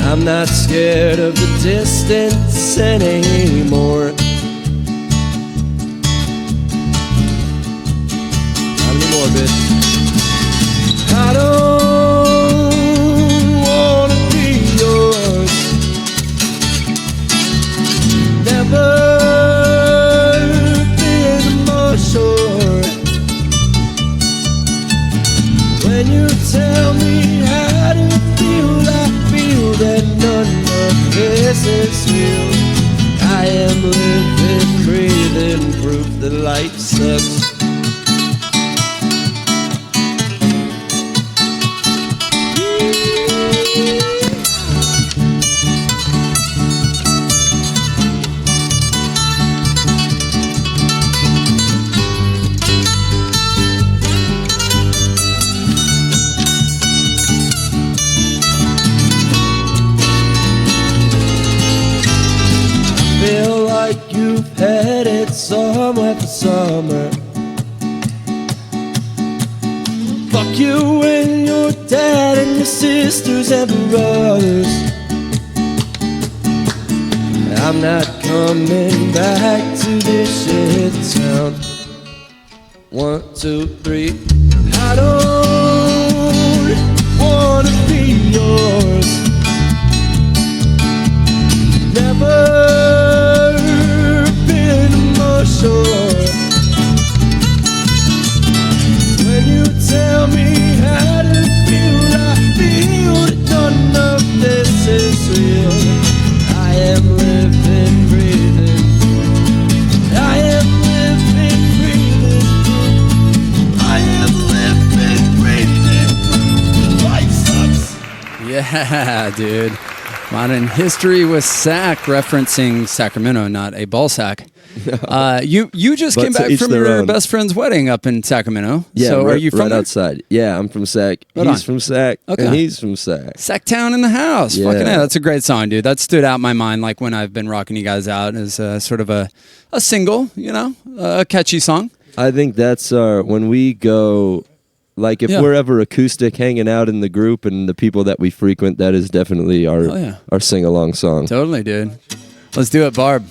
I'm not scared of the distance anymore. Not anymore, bitch. I don't wanna be yours. Never been more sure. When you tell me how to feel, I feel that none of this is real. I am living, breathing proof that life sucks. Feel like you've headed somewhere for summer. Fuck you and your dad and your sisters and brothers. I'm not coming back to this shit town. 1, 2, 3. I don't wanna be yours. Never sure. When you tell me how to feel, I feel that none of this is real. I am living, breathing. I am living, breathing. I am living, breathing. Life sucks. Yeah, dude. Mdrn Hstry with Sack, referencing Sacramento, not a ball sack. You just came back from your best friend's wedding up in Sacramento. Yeah, so right, are you from right there? outside. Yeah, I'm from Sac. He's from Sac, and he's from Sac. Sacktown in the house. Yeah. Fucking hell, that's a great song, dude. That stood out in my mind, like when I've been rocking you guys out as sort of a single, you know, a catchy song. I think that's when we go. Like if we're ever acoustic hanging out in the group and the people that we frequent, that is definitely our sing-along song. Totally, dude. Let's do it, Barb.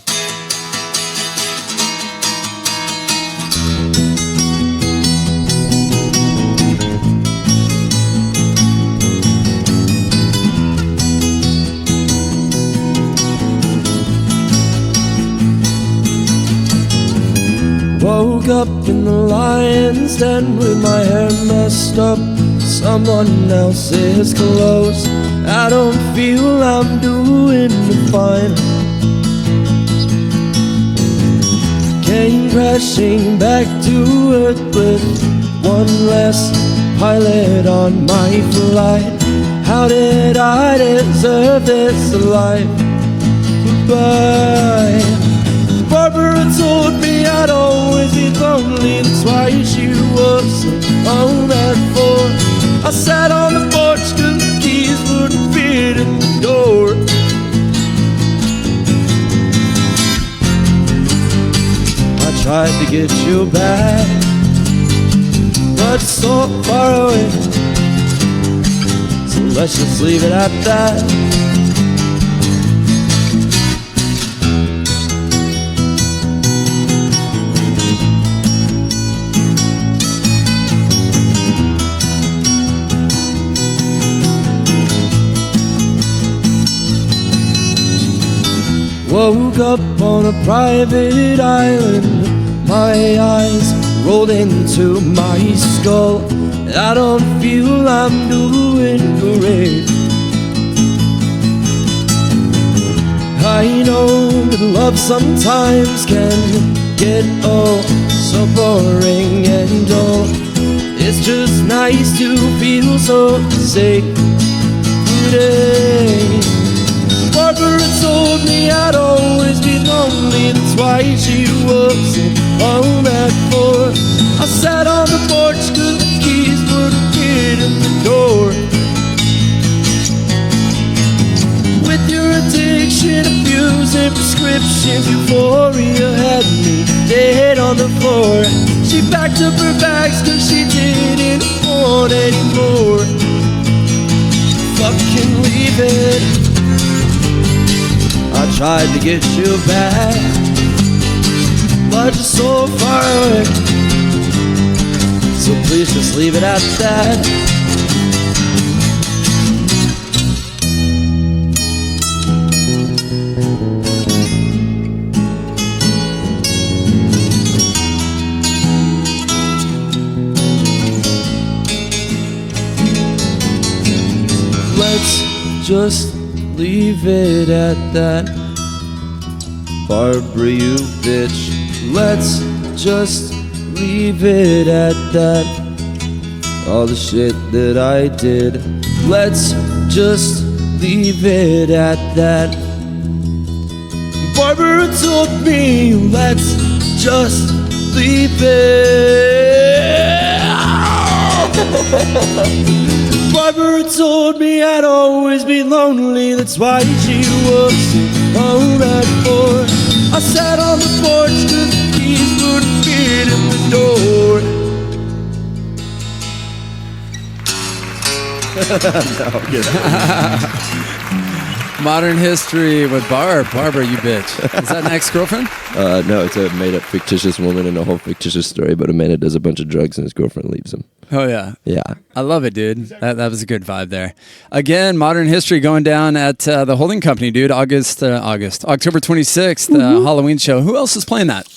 Woke up in the lion's den with my hair messed up, someone else's clothes. I don't feel I'm doing fine. Came crashing back to earth with one less pilot on my flight. How did I deserve this life? Goodbye. Barbara told me I'd always be lonely, that's why she was on that floor. I sat on the porch 'cause the keys wouldn't fit in the door. I tried to get you back, but so far away. So let's just leave it at that. Woke up on a private island, my eyes rolled into my skull. I don't feel I'm doing great. I know that love sometimes can get oh so boring and dull. It's just nice to feel so safe today. Barbara told me I'd always be lonely, that's why she wasn't on that floor. I sat on the porch 'cause the keys wouldn't fit in the door. With your addiction, abusing prescriptions, euphoria had me dead on the floor. She packed up her bags 'cause she didn't want any more. Fucking leave it. I tried to get you back, but you're so far away. So please just leave it at that. Let's just leave it at that. Barbara, you bitch. Let's just leave it at that. All the shit that I did, let's just leave it at that. Barbara told me, let's just leave it. Barbara told me I'd always be lonely, that's why she was on that floor. I sat on the porch 'cause the keys wouldn't fit in the door. Modern History with Barb. Barbara, you bitch. Is that an ex-girlfriend? No, it's a made-up fictitious woman and a whole fictitious story about a man that does a bunch of drugs and his girlfriend leaves him. Oh, yeah. Yeah. I love it, dude. That was a good vibe there. Again, Modern History going down at the Holding Company, dude. October 26th, Halloween show. Who else is playing that?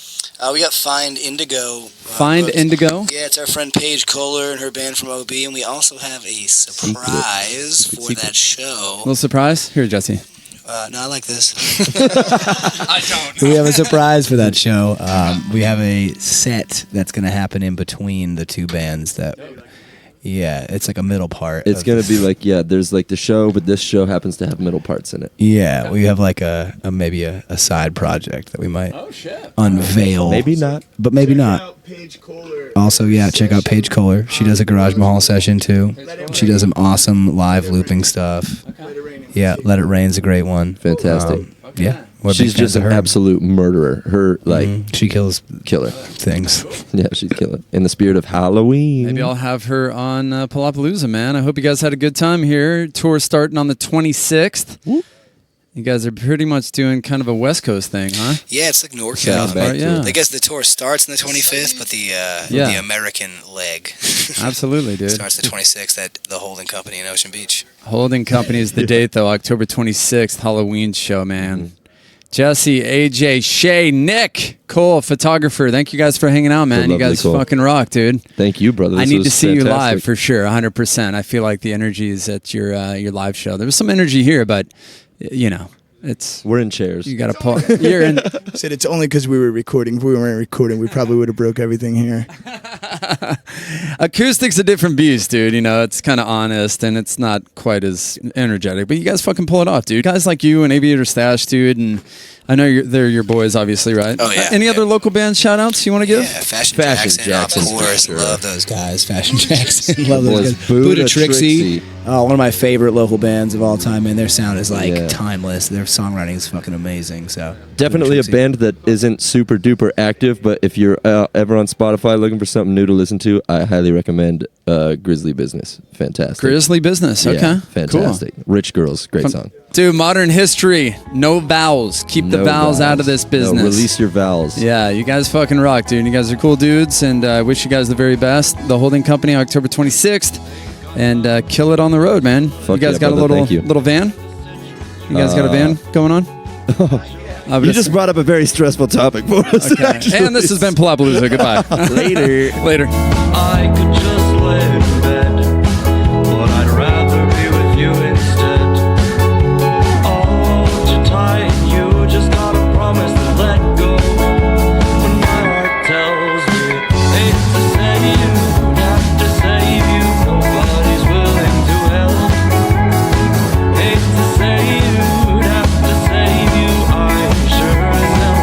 We got Find Indigo. Find Indigo? Yeah, it's our friend Paige Kohler and her band from OB, and we also have a surprise for that show. Little surprise? Here, Jesse. No, I like this. I don't. We have a surprise for that show. We have a set that's going to happen in between the two bands that... Yeah, it's like a middle part. It's going to be like, yeah, there's like the show, but this show happens to have middle parts in it. Yeah, we have like maybe a side project that we might unveil. Maybe not. But maybe not. Paige Kohler. Also, yeah, check out Paige Kohler. She does a Garage Mahal session too. She does some awesome live looping stuff. Yeah, Let It Rain's a great one. Fantastic. Yeah. She's just an absolute murderer. Her, like... She kills killer things. Yeah, she's killer. In the spirit of Halloween. Maybe I'll have her on Palapalooza, man. I hope you guys had a good time here. Tour starting on the 26th. Whoop. You guys are pretty much doing kind of a West Coast thing, huh? Yeah, it's like NorCal. Yeah. I guess the tour starts on the 25th, but the American leg absolutely, dude. starts the 26th at the Holding Company in Ocean Beach. Holding Company is the date, though. October 26th, Halloween show, man. Jesse, AJ, Shay, Nick, Cole, photographer. Thank you guys for hanging out, man. You guys fucking rock, dude. Thank you, brother. I need to see you live for sure, 100%. I feel like the energy is at your live show. There was some energy here, but you know, we're in chairs. You got to pull. You're in. Said it's only because we were recording. If we weren't recording, we probably would have broke everything here. Acoustic's a different beast, dude. You know, it's kind of honest and it's not quite as energetic, but you guys fucking pull it off, dude. Guys like you and Aviator Stash, dude, and I know they're your boys, obviously, right? Oh, yeah. Any other local band shout-outs you want to give? Yeah, Fashion Jackson, of course. Sure. Love those guys. Fashion Jackson. Love those guys. Buddha Trixie. One of my favorite local bands of all time, man. Their sound is like timeless. Their songwriting is fucking amazing. So definitely a band that isn't super duper active, but if you're ever on Spotify looking for something new to listen to, I highly recommend Grizzly Business. Fantastic. Grizzly Business. Okay. Yeah, fantastic. Cool. Rich Girls. Great song. Dude, Mdrn Hstry. No vowels. Keep the vowels out of this business. No, release your vowels. Yeah, you guys fucking rock, dude. You guys are cool dudes, and I wish you guys the very best. The Holding Company, October 26th, and kill it on the road, man. You guys got brother. a little van? You guys got a van going on? You just brought up a very stressful topic for us. Okay. And this has been Palapalooza. Goodbye. Later. I could just lay in bed, but I'd rather be with you instead. Oh, too tight, you just gotta promise to let go. When my heart tells me, hate to say you, have to save you, nobody's willing to help. Hate to say you, have to save you, I'm sure as hell.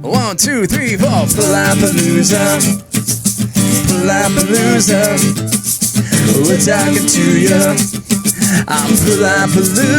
One, two, three, four. Palapalooza, Palapalooza. We're talking to you. I'm Palapalooza.